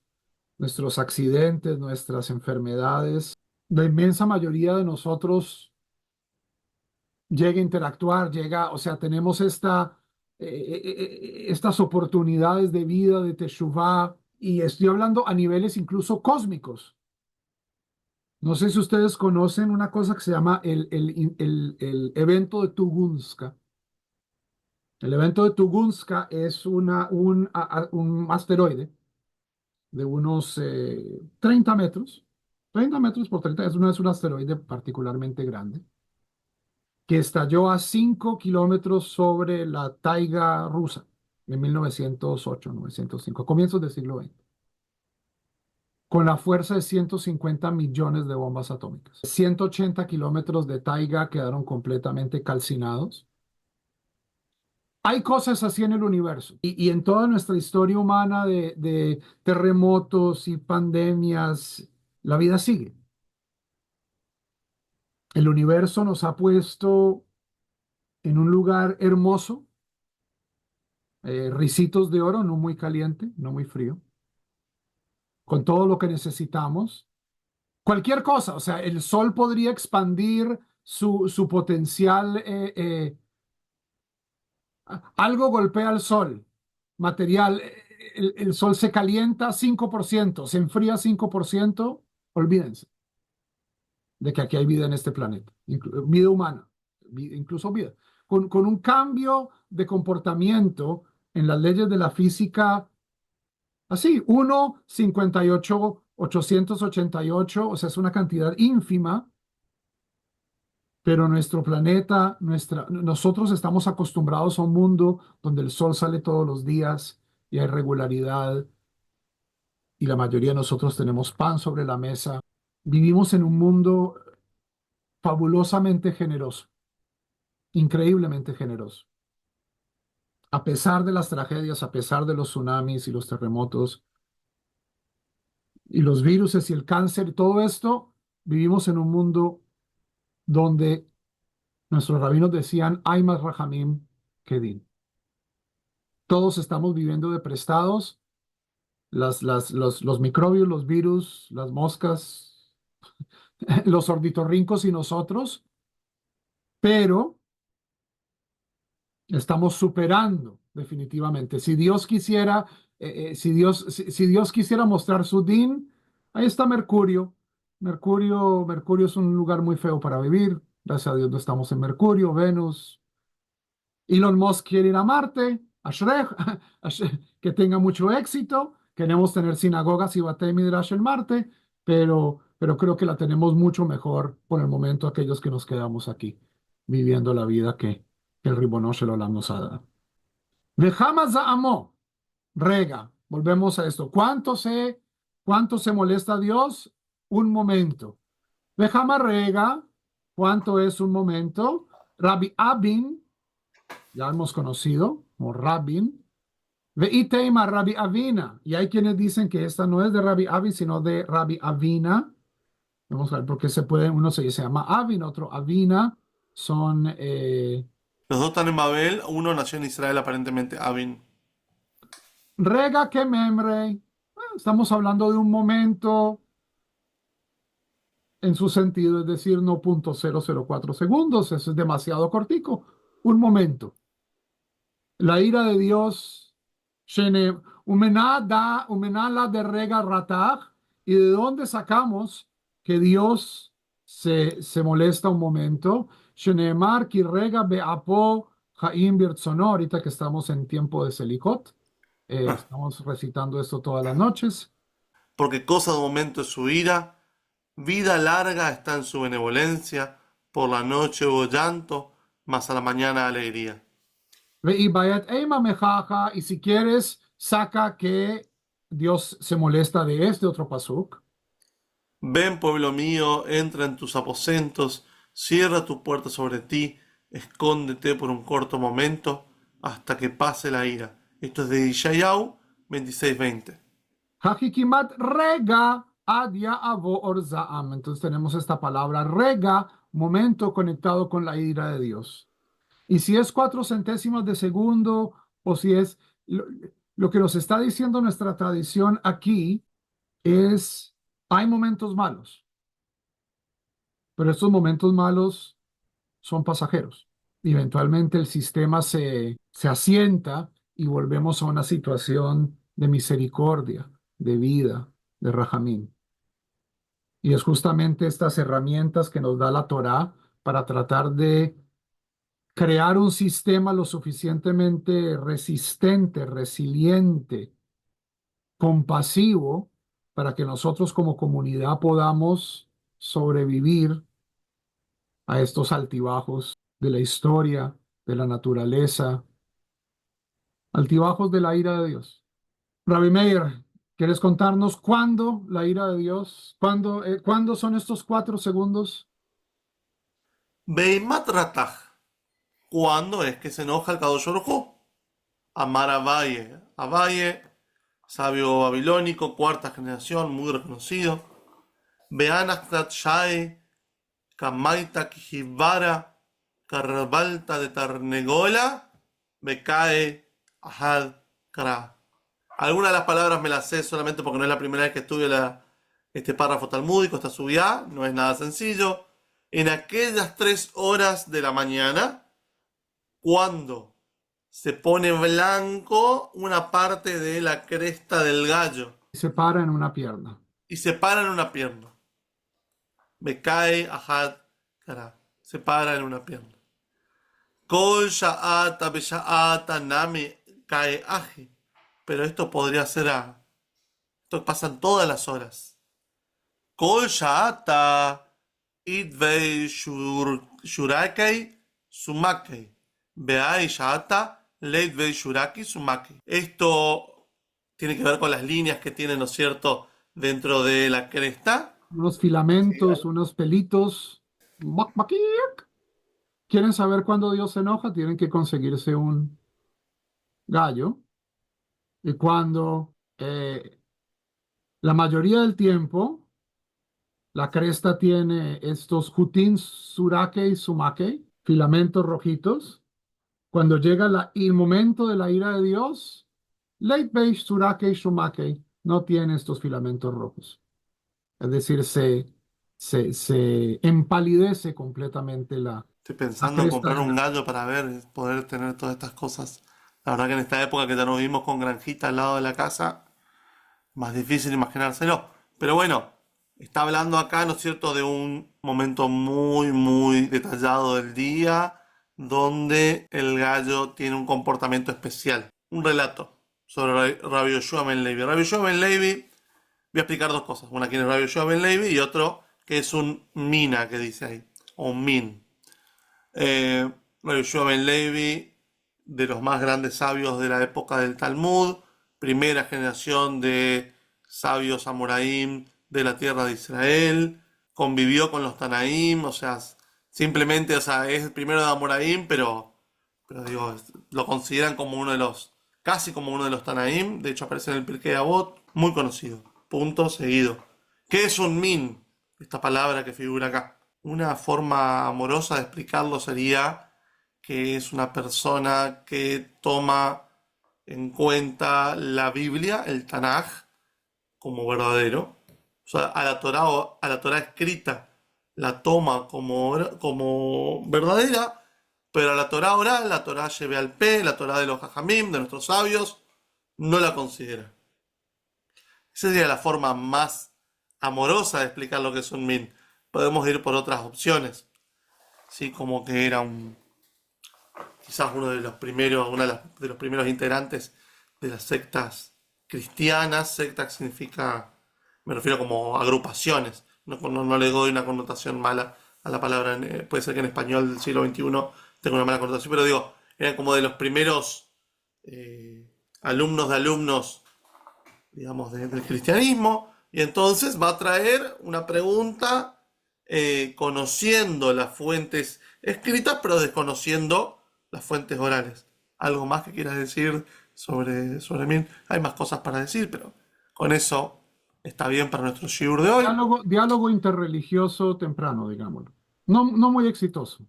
Speaker 1: accidentes, nuestras enfermedades, la inmensa mayoría de nosotros llega a interactuar, o sea, tenemos estas oportunidades de vida, de teshuvá, y estoy hablando a niveles incluso cósmicos. No sé si ustedes conocen una cosa que se llama el evento de Tunguska. El evento de Tunguska es un asteroide de unos 30 metros, 30 metros por 30, es un asteroide particularmente grande, que estalló a 5 kilómetros sobre la taiga rusa en 1908, 1905, comienzos del siglo XX, con la fuerza de 150 millones de bombas atómicas. 180 kilómetros de taiga quedaron completamente calcinados. Hay cosas así en el universo y en toda nuestra historia humana de terremotos y pandemias, la vida sigue. El universo nos ha puesto en un lugar hermoso, ricitos de oro, no muy caliente, no muy frío, con todo lo que necesitamos. Cualquier cosa, o sea, el sol podría expandir su potencial. Algo golpea al sol, material, el sol se calienta 5%, se enfría 5%, olvídense de que aquí hay vida en este planeta, vida humana, incluso vida. Con un cambio de comportamiento en las leyes de la física, así, 1,58,888, o sea, es una cantidad ínfima, Pero nuestro planeta, nosotros estamos acostumbrados a un mundo donde el sol sale todos los días y hay regularidad y la mayoría de nosotros tenemos pan sobre la mesa. Vivimos en un mundo fabulosamente generoso, increíblemente generoso. A pesar de las tragedias, a pesar de los tsunamis y los terremotos y los virus y el cáncer y todo esto, vivimos en un mundo donde nuestros rabinos decían, hay más rajamim que din. Todos estamos viviendo de prestados, los microbios, los virus, las moscas, los ornitorrincos y nosotros, pero estamos superando definitivamente. Si Dios quisiera, si Dios quisiera mostrar su din, ahí está Mercurio. Mercurio es un lugar muy feo para vivir. Gracias a Dios no estamos en Mercurio, Venus. Elon Musk quiere ir a Marte, Ashrech, que tenga mucho éxito. Queremos tener sinagogas y Batei Midrash en Marte, pero creo que la tenemos mucho mejor por el momento aquellos que nos quedamos aquí, viviendo la vida que el Ribono Shel Olam nos ha dado. Vejama Za'amo, rega, volvemos a esto. ¿Cuánto se molesta a Dios? Un momento. Vejama rega, ¿cuánto es un momento? Rabbi Abin, ya hemos conocido, como Rabin. Veiteima Rabbi Avina. Y hay quienes dicen que esta no es de Rabbi Abin, sino de Rabbi Avina. Vamos a ver por qué uno se llama Avin, otro Avina. Son
Speaker 2: Los dos están en Babel, uno nació en Israel aparentemente, Abin.
Speaker 1: Rega que Memre. Bueno, estamos hablando de un momento en su sentido, es decir, no 0.004 segundos, eso es demasiado cortico. Un momento. La ira de Dios, Shene, umenala de rega ratach, y de dónde sacamos que Dios se molesta un momento. Sheneemar ki rega beapo Jaim birtzono, ahorita que estamos en tiempo de Selichot, estamos recitando esto todas las noches.
Speaker 2: Porque cosa de momento es su ira, vida larga está en su benevolencia, por la noche hubo llanto, mas a la mañana alegría.
Speaker 1: Ve'ibayat eima mejaja, y si quieres, saca que Dios se molesta de este otro pasuk.
Speaker 2: Ven, pueblo mío, entra en tus aposentos, cierra tu puerta sobre ti, escóndete por un corto momento hasta que pase la ira. Esto es de Ishayahu 26:20.
Speaker 1: Hajikimat rega adia avo orzaam. Entonces tenemos esta palabra rega, momento conectado con la ira de Dios. Y si es 4 centésimos de segundo, o si es lo que nos está diciendo nuestra tradición aquí, es, hay momentos malos, pero estos momentos malos son pasajeros. Eventualmente el sistema se asienta y volvemos a una situación de misericordia, de vida, de rajamín. Y es justamente estas herramientas que nos da la Torá para tratar de crear un sistema lo suficientemente resistente, resiliente, compasivo, para que nosotros como comunidad podamos sobrevivir a estos altibajos de la historia, de la naturaleza, altibajos de la ira de Dios. Rabbi Meir, ¿quieres contarnos cuándo la ira de Dios? ¿Cuándo son estos 4 segundos?
Speaker 2: Beimat Rataj. ¿Cuándo es que se enoja el Kadosh Baruj Hu? Amar Abaye. Abaye, sabio babilónico, cuarta generación, muy reconocido. Beanachtat Shae, Kamaita Kijibara, Carbalta de Tarnegola, Becae Ahad Kara. Algunas de las palabras me las sé solamente porque no es la primera vez que estudio este párrafo talmúdico, esta subida, no es nada sencillo. En aquellas 3 horas de la mañana, cuando se pone blanco una parte de la cresta del gallo
Speaker 1: Se para en una pierna.
Speaker 2: y se para en una pierna. Becae Ahad Kara. Se para en una pierna. Kol Sha'ata Besha'ata Name Kae Aji. Pero esto podría ser esto pasan todas las horas. Kol Sha'ata. Itvei Shurakei Sumakei. Beai Shata Leitvei Shuraki Sumakei. Esto tiene que ver con las líneas que tiene, ¿no es cierto?, dentro de la cresta.
Speaker 1: Unos
Speaker 2: Sí,
Speaker 1: filamentos, unos pelitos. Mac, maquic. ¿Quieren saber cuándo Dios se enoja? Tienen que conseguirse un gallo. Y cuando la mayoría del tiempo la cresta tiene estos jutin, surake y sumake, filamentos rojitos. Cuando llega el momento de la ira de Dios, late beige, surake y sumake no tiene estos filamentos rojos. Es decir, se empalidece completamente
Speaker 2: estoy
Speaker 1: la
Speaker 2: pensando en
Speaker 1: cresta
Speaker 2: comprar
Speaker 1: del
Speaker 2: un
Speaker 1: gallo.
Speaker 2: gallo para ver, poder tener todas estas cosas. La verdad que en esta época que ya nos vivimos con granjita al lado de la casa, más difícil imaginárselo. Pero bueno, está hablando acá, ¿no es cierto?, de un momento muy, muy detallado del día, donde el gallo tiene un comportamiento especial. Un relato sobre Rabbi Yoshua ben Levi. Rabbi Yoshua ben Levi, voy a explicar dos cosas. Una, quién es Rabbi Yoshua ben Levi, y otro, que es un mina, que dice ahí, o un min. Rabbi Yoshua ben Levi, de los más grandes sabios de la época del Talmud, primera generación de sabios amoraim de la tierra de Israel, convivió con los Tanaim, o sea, simplemente, o sea, es el primero de Amoraim, pero digo, lo consideran como uno de los, casi como uno de los Tanaim, de hecho aparece en el Pirkei Avot, muy conocido. Punto seguido. ¿Qué es un min? Esta palabra que figura acá. Una forma amorosa de explicarlo sería que es una persona que toma en cuenta la Biblia, el Tanaj, como verdadero. O sea, a la Torá escrita la toma como verdadera, pero a la Torá oral, la Torá lleve al P, la Torá de los Jajamim, de nuestros sabios, no la considera. Esa sería la forma más amorosa de explicar lo que es un min. Podemos ir por otras opciones, ¿sí? Como que era quizás uno de los primeros, de los primeros integrantes de las sectas cristianas. Secta significa, me refiero como agrupaciones, no le doy una connotación mala a la palabra, puede ser que en español del siglo XXI tenga una mala connotación, pero digo, eran como de los primeros alumnos de alumnos, digamos, del cristianismo, y entonces va a traer una pregunta conociendo las fuentes escritas, pero desconociendo las fuentes orales. ¿Algo más que quieras decir sobre mí? Hay más cosas para decir, pero con eso está bien para nuestro shiur de hoy.
Speaker 1: Diálogo interreligioso temprano, digámoslo. No, no muy exitoso.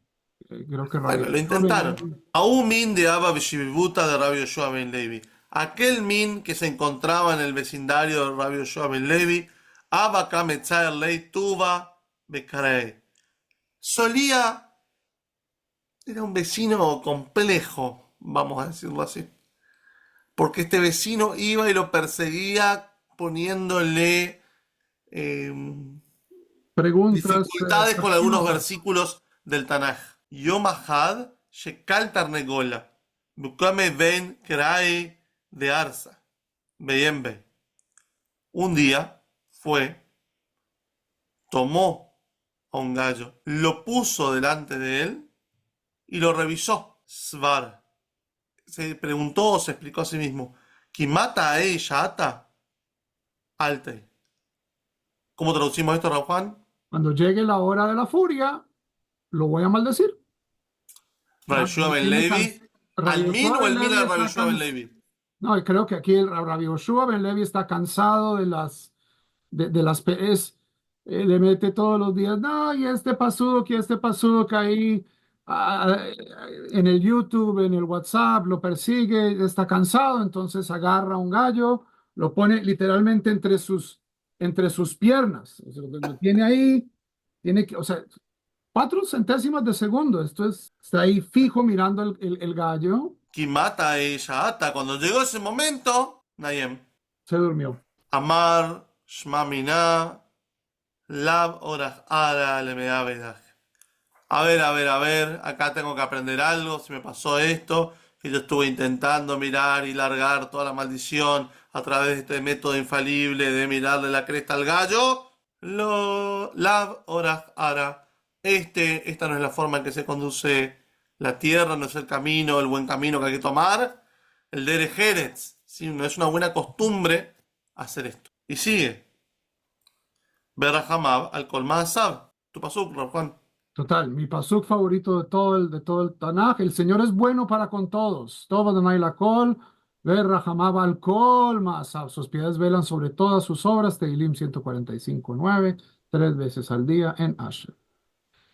Speaker 1: Creo que
Speaker 2: Bueno, lo
Speaker 1: Yoshua ben
Speaker 2: intentaron.
Speaker 1: Levi,
Speaker 2: Aún min de Abba Bishibuta de Rabbi Yoshua ben Levi. Aquel min que se encontraba en el vecindario de Rabbi Yoshua ben Levi, Abba Kametzaer Lei Tuba Bekarei. Solía, era un vecino complejo, vamos a decirlo así. Porque este vecino iba y lo perseguía poniéndole eh,
Speaker 1: preguntas
Speaker 2: dificultades con algunos
Speaker 1: capciosas.
Speaker 2: versículos del Tanaj. Yom Ahad, Shekal Tarnegola, Bukame Ben Krai de Arsa, Beyembe. Un día fue, tomó a un gallo, lo puso delante de él y lo revisó. Svar. Se preguntó o se explicó a sí mismo, ¿Kimata a ella ata? Alte. ¿Cómo traducimos esto, Raúl Juan?
Speaker 1: Cuando llegue la hora de la furia, lo voy a maldecir.
Speaker 2: Rabbi
Speaker 1: Ah,
Speaker 2: Yoshua ben
Speaker 1: tiene
Speaker 2: Levi. ¿Al
Speaker 1: Rabbi
Speaker 2: min
Speaker 1: Yoshua
Speaker 2: o
Speaker 1: ben
Speaker 2: el min
Speaker 1: Levi
Speaker 2: al Rabbi
Speaker 1: está
Speaker 2: Yoshua ben Levi?
Speaker 1: No, y creo que aquí el Rabbi Yoshua ben Levi está cansado de las le mete todos los días, no, y este pasuk ahí en el YouTube, en el WhatsApp, lo persigue, está cansado, entonces agarra un gallo, lo pone literalmente entre sus piernas, o sea, lo tiene ahí, o sea, 4 centésimas de segundo, está ahí fijo mirando el gallo,
Speaker 2: Kimata a ella ata. Cuando llegó ese momento, Nayem.
Speaker 1: se durmió.
Speaker 2: Amar, Shma Miná, Lab Orach Ara Lemea Bedaj. A ver, acá tengo que aprender algo, si me pasó esto, que yo estuve intentando mirar y largar toda la maldición a través de este método infalible de mirarle la cresta al gallo. Lab Orach Ara esta no es la forma en que se conduce la tierra, no es el buen camino que hay que tomar. El derech eretz, ¿sí? No es una buena costumbre hacer esto. Y sigue. Berrahamab al Kolmazab. Tu pasuk, Rav Juan.
Speaker 1: Total, mi pasuk favorito de todo el Tanaj. El Señor es bueno para con todos. Todo Adonai lakol, verrahamab al kol ma'asav. Sus piedades velan sobre todas sus obras. Tehilim 145:9, 3 veces al día en Asher.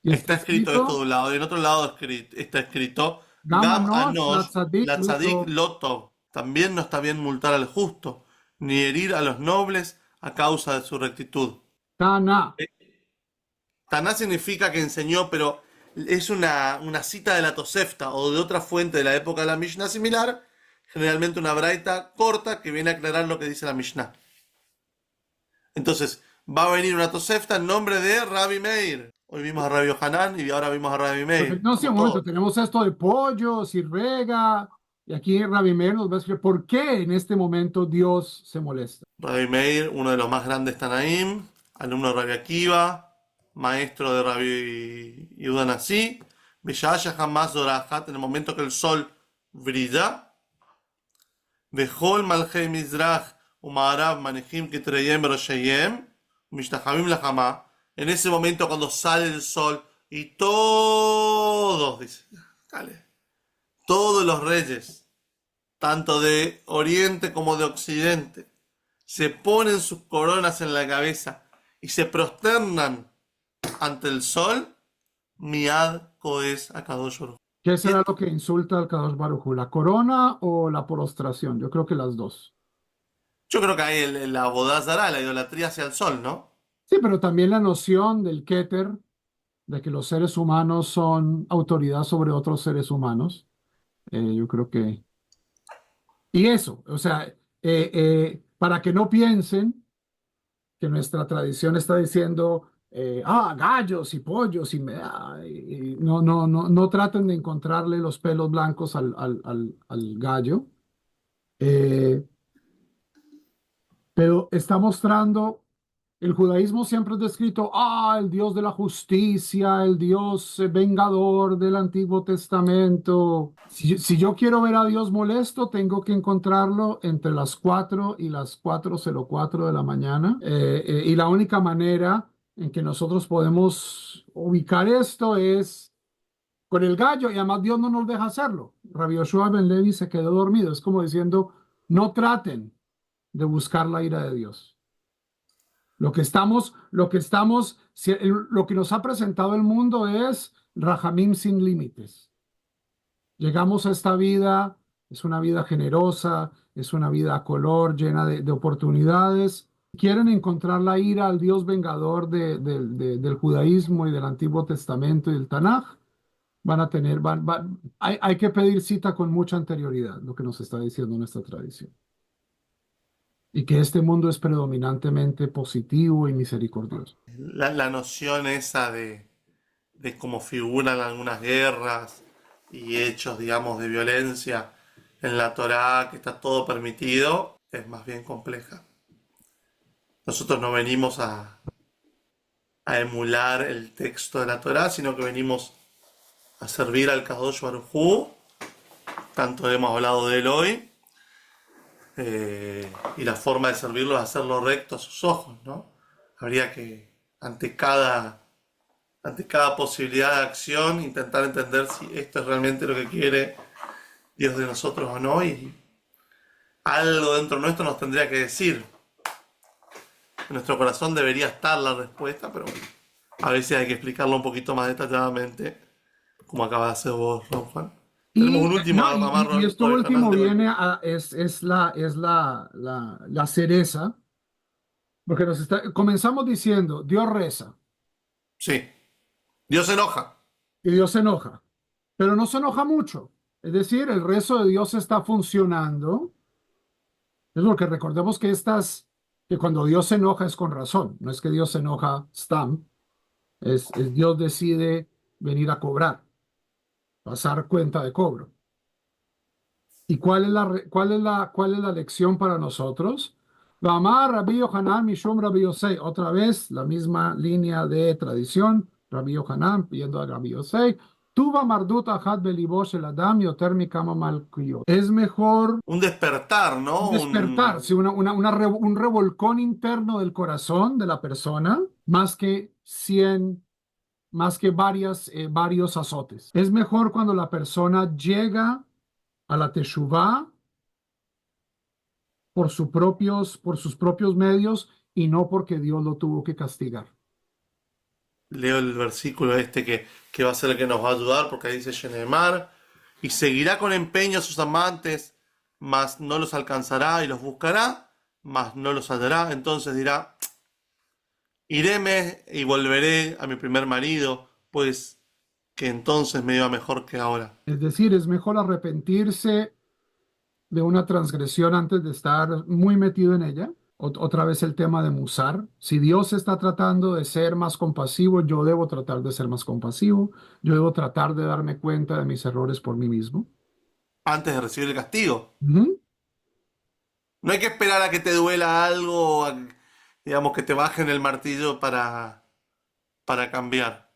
Speaker 1: Y está
Speaker 2: Está escrito de
Speaker 1: escrito,
Speaker 2: todo lado. Y en otro lado está escrito
Speaker 1: Gama
Speaker 2: Gam
Speaker 1: Nosh, la
Speaker 2: Anosh,
Speaker 1: tzadik
Speaker 2: la tzadik
Speaker 1: luto,
Speaker 2: lotov. También no está bien multar al justo, ni herir a los nobles a causa de su rectitud.
Speaker 1: Tana.
Speaker 2: Taná significa que enseñó, pero es una cita de la Tosefta o de otra fuente de la época de la Mishnah similar, generalmente una braita corta que viene a aclarar lo que dice la Mishnah. Entonces, va a venir una Tosefta en nombre de Rabbi Meir. Hoy vimos a Rabbi Hanan y ahora vimos a Rabbi Meir,
Speaker 1: No, sí,
Speaker 2: como
Speaker 1: un momento,
Speaker 2: todo.
Speaker 1: tenemos esto de pollos y rega, y aquí Rabbi Meir nos va a explicar por qué en este momento Dios se molesta.
Speaker 2: Rabbi Meir, uno de los más grandes Tanaim, alumno de Rabbi Akiva, maestro de Rabbi Yehuda Nasi, Beshaya Hamas Dorajat, en el momento que el sol brilla, Bejol Malchei Mizrach Umarav Manejim Kitreyem Rosheyem, Mishtachamim Lajama, en ese momento cuando sale el sol y todos, dice, dale, todos los reyes, tanto de Oriente como de Occidente, se ponen sus coronas en la cabeza y se prosternan ante el sol, Miad Koes Akadosh Baruj Hu.
Speaker 1: ¿Qué será lo que insulta al Kadosh Baruj Hu? ¿La corona o la prostración? Yo creo que las dos.
Speaker 2: Yo creo que hay la bodazara, la idolatría hacia el sol, ¿no?
Speaker 1: Sí, pero también la noción del Keter, de que los seres humanos son autoridad sobre otros seres humanos. Yo creo que... Y eso, o sea, para que no piensen que nuestra tradición está diciendo, gallos y pollos y no, no, no, no traten de encontrarle los pelos blancos al gallo, eh, pero está mostrando, el judaísmo siempre es descrito, el Dios de la justicia, el Dios vengador del Antiguo Testamento. Si yo quiero ver a Dios molesto, tengo que encontrarlo entre las 4 y las 4:04 de la mañana. Y la única manera en que nosotros podemos ubicar esto es con el gallo, y además Dios no nos deja hacerlo. Rabbi Yoshua ben Levi se quedó dormido. Es como diciendo, no traten de buscar la ira de Dios. Lo que nos ha presentado el mundo es Rahamim sin límites. Llegamos a esta vida, es una vida generosa, es una vida a color, llena de oportunidades. Quieren encontrar la ira al Dios vengador del judaísmo y del Antiguo Testamento y del Tanaj. Hay que pedir cita con mucha anterioridad, lo que nos está diciendo nuestra tradición. Y que este mundo es predominantemente positivo y misericordioso.
Speaker 2: La noción esa de cómo figuran algunas guerras y hechos, digamos, de violencia en la Torá, que está todo permitido, es más bien compleja. Nosotros no venimos a emular el texto de la Torá, sino que venimos a servir al Kadosh Baruj Hu. Tanto hemos hablado de él hoy. Y la forma de servirlo es hacerlo recto a sus ojos, ¿no? Habría que, ante cada posibilidad de acción, intentar entender si esto es realmente lo que quiere Dios de nosotros o no, y algo dentro nuestro nos tendría que decir. En nuestro corazón debería estar la respuesta, pero bueno, a veces hay que explicarlo un poquito más detalladamente, como acaba de hacer vos, Ron Juan. Tenemos un último
Speaker 1: Y esto último viene es la cereza, porque comenzamos diciendo, Dios reza
Speaker 2: Sí, Dios se enoja.
Speaker 1: y Dios se enoja, pero no se enoja mucho. Es decir, el rezo de Dios está funcionando. Es porque recordemos que cuando Dios se enoja es con razón, no es que Dios se enoja stam, es Dios decide venir a cobrar, pasar cuenta de cobro. ¿Y cuál es la lección para nosotros? Vamar Rabbi Yohanan Mishum Rabbi Yosei. Otra vez, la misma línea de tradición. Rabbi Yohanan pidiendo a Rabbi Yosei, Tuva mardut achat belibo shel adam yoter mikama malkuyot. Es mejor
Speaker 2: Un despertar, ¿no?
Speaker 1: despertar, sí, un revolcón interno del corazón de la persona, más que varios azotes. Es mejor cuando la persona llega a la teshuvá por sus propios medios y no porque Dios lo tuvo que castigar.
Speaker 2: Leo el versículo este que va a ser el que nos va a ayudar, porque ahí dice Shenemar, y seguirá con empeño a sus amantes, mas no los alcanzará, y los buscará, mas no los hallará. Entonces dirá, iréme y volveré a mi primer marido, pues que entonces me iba mejor que ahora.
Speaker 1: Es decir, es mejor arrepentirse de una transgresión antes de estar muy metido en ella. Otra vez el tema de musar. Si Dios está tratando de ser más compasivo, yo debo tratar de ser más compasivo. Yo debo tratar de darme cuenta de mis errores por mí mismo.
Speaker 2: Antes de recibir el castigo.
Speaker 1: Ujú.
Speaker 2: No hay que esperar a que te duela algo, digamos, que te bajen el martillo para cambiar.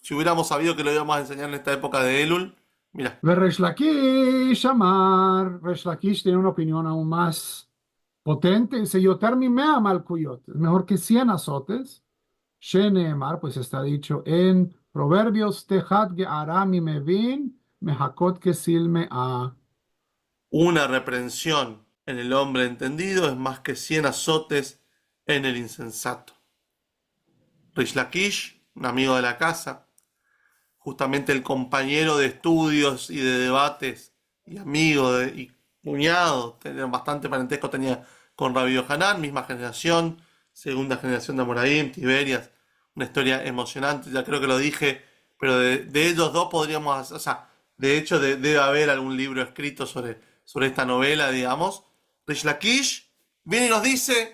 Speaker 2: Si hubiéramos sabido que lo íbamos a enseñar en esta época de Elul, mira,
Speaker 1: Resh Lakish Amar. Resh Lakish tiene una opinión aún más potente. Dice, Yoter mi mea malkuyot. Es mejor que 100 azotes. Sheneemar, pues está dicho en Proverbios, Tejat ge'ara mi mevin, mehakot kesilme a.
Speaker 2: una reprensión en el hombre entendido es más que 100 azotes en el insensato. Rish Lakish, un amigo de la casa, justamente el compañero de estudios y de debates, y y cuñado, tenía bastante parentesco tenía con Rabbi Yohanan, misma generación, segunda generación de Amoraim, Tiberias, una historia emocionante, ya creo que lo dije, pero de ellos dos podríamos, o sea, de hecho debe haber algún libro escrito sobre esta novela, digamos. Rish Lakish viene y nos dice,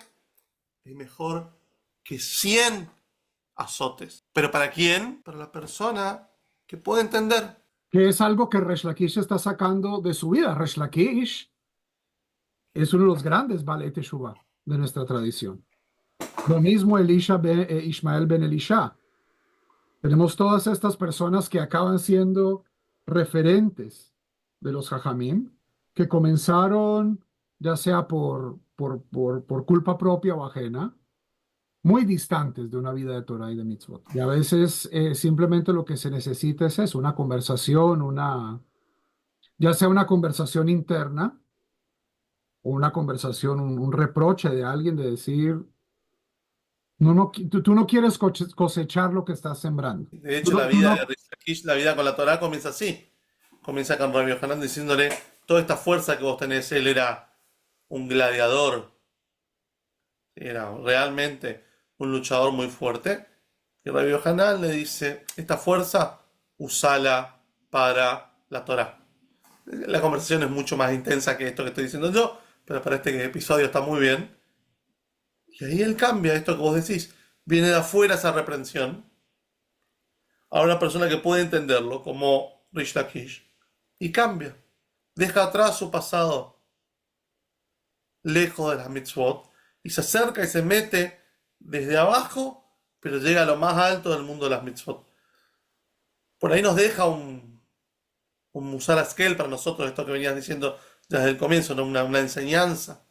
Speaker 2: es mejor que 100 azotes. ¿Pero para quién? Para la persona que puede entender.
Speaker 1: Que es algo que Resh Lakish está sacando de su vida. Resh Lakish es uno de los grandes Balei Teshuvah de nuestra tradición. Lo mismo Ishmael ben Elisha. Tenemos todas estas personas que acaban siendo referentes de los Jajamim, que comenzaron ya sea por culpa propia o ajena, muy distantes de una vida de Torah y de mitzvot. Y a veces simplemente lo que se necesita es eso, una conversación, ya sea una conversación interna o una conversación, un reproche de alguien de decir, no, no, tú no quieres cosechar lo que estás sembrando.
Speaker 2: De
Speaker 1: Tú
Speaker 2: hecho,
Speaker 1: no,
Speaker 2: la
Speaker 1: tú
Speaker 2: vida
Speaker 1: no-
Speaker 2: de Rish Lakish, la vida con la Torah comienza así. Comienza con Rabbi Hanan diciéndole, toda esta fuerza que vos tenés, él era un gladiador, era realmente un luchador muy fuerte. Y Rabbi Hanan le dice, esta fuerza, usala para la Torah. La conversación es mucho más intensa que esto que estoy diciendo yo, pero para este episodio está muy bien. Y ahí él cambia esto que vos decís. Viene de afuera esa reprensión a una persona que puede entenderlo, como Rish Lakish, y cambia. Deja atrás su pasado, lejos de las mitzvot, y se acerca y se mete desde abajo, pero llega a lo más alto del mundo de las mitzvot. Por ahí nos deja un Musar Askel para nosotros, esto que venías diciendo desde el comienzo, ¿no? Una enseñanza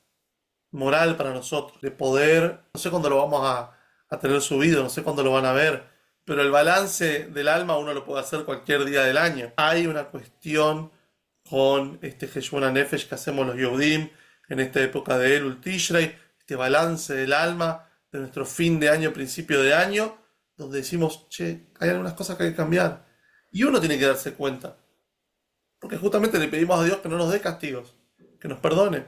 Speaker 2: moral para nosotros, de poder, no sé cuándo lo vamos a tener subido, no sé cuándo lo van a ver, pero el balance del alma uno lo puede hacer cualquier día del año. Hay una cuestión con este Heshbon Nefesh que hacemos los Yehudim en esta época de Elul Tishrei, este balance del alma de nuestro fin de año, principio de año, donde decimos, che, hay algunas cosas que hay que cambiar. Y uno tiene que darse cuenta, porque justamente le pedimos a Dios que no nos dé castigos, que nos perdone,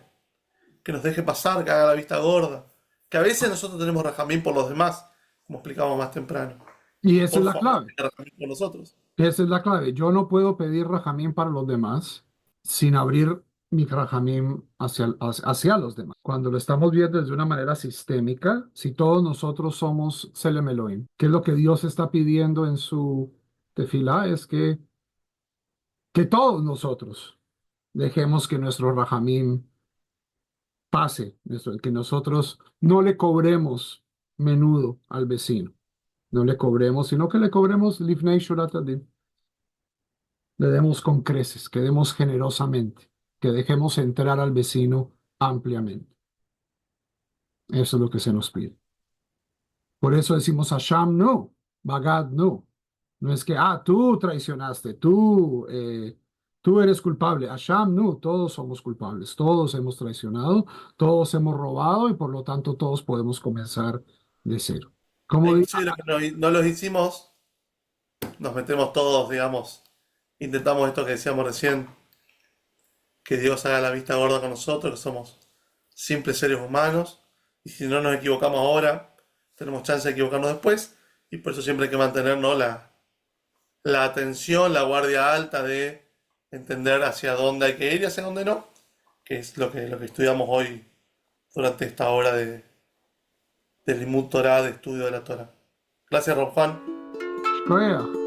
Speaker 2: que nos deje pasar, que haga la vista gorda. Que a veces nosotros tenemos rajamín por los demás, como explicamos más temprano.
Speaker 1: Y esa es
Speaker 2: Por
Speaker 1: la
Speaker 2: favor,
Speaker 1: clave.
Speaker 2: tenga rajamín por nosotros.
Speaker 1: Esa es la clave. Yo no puedo pedir rajamín para los demás sin abrir mi rajamín hacia los demás. Cuando lo estamos viendo de una manera sistémica, si todos nosotros somos Selem Elohim, ¿qué es lo que Dios está pidiendo en su tefilá? Es que todos nosotros dejemos que nuestro rajamín pase, que nosotros no le cobremos menudo al vecino. No le cobremos, sino que le cobremos Lifnei Shurat Adin. Le demos con creces, que demos generosamente, que dejemos entrar al vecino ampliamente. Eso es lo que se nos pide. Por eso decimos Hasham no, Bagad no. No es que, tú traicionaste, tú eres culpable. Hasham no, todos somos culpables, todos hemos traicionado, todos hemos robado y por lo tanto todos podemos comenzar de cero. Como dice,
Speaker 2: Inclusive los que no los hicimos, nos metemos todos, digamos, intentamos esto que decíamos recién, que Dios haga la vista gorda con nosotros, que somos simples seres humanos, y si no nos equivocamos ahora, tenemos chance de equivocarnos después, y por eso siempre hay que mantener, ¿no?, la atención, la guardia alta de entender hacia dónde hay que ir y hacia dónde no, que es lo que estudiamos hoy durante esta hora de Limud Torah, de estudio de la Torah. Gracias, Rob Juan.
Speaker 1: Shkoyach.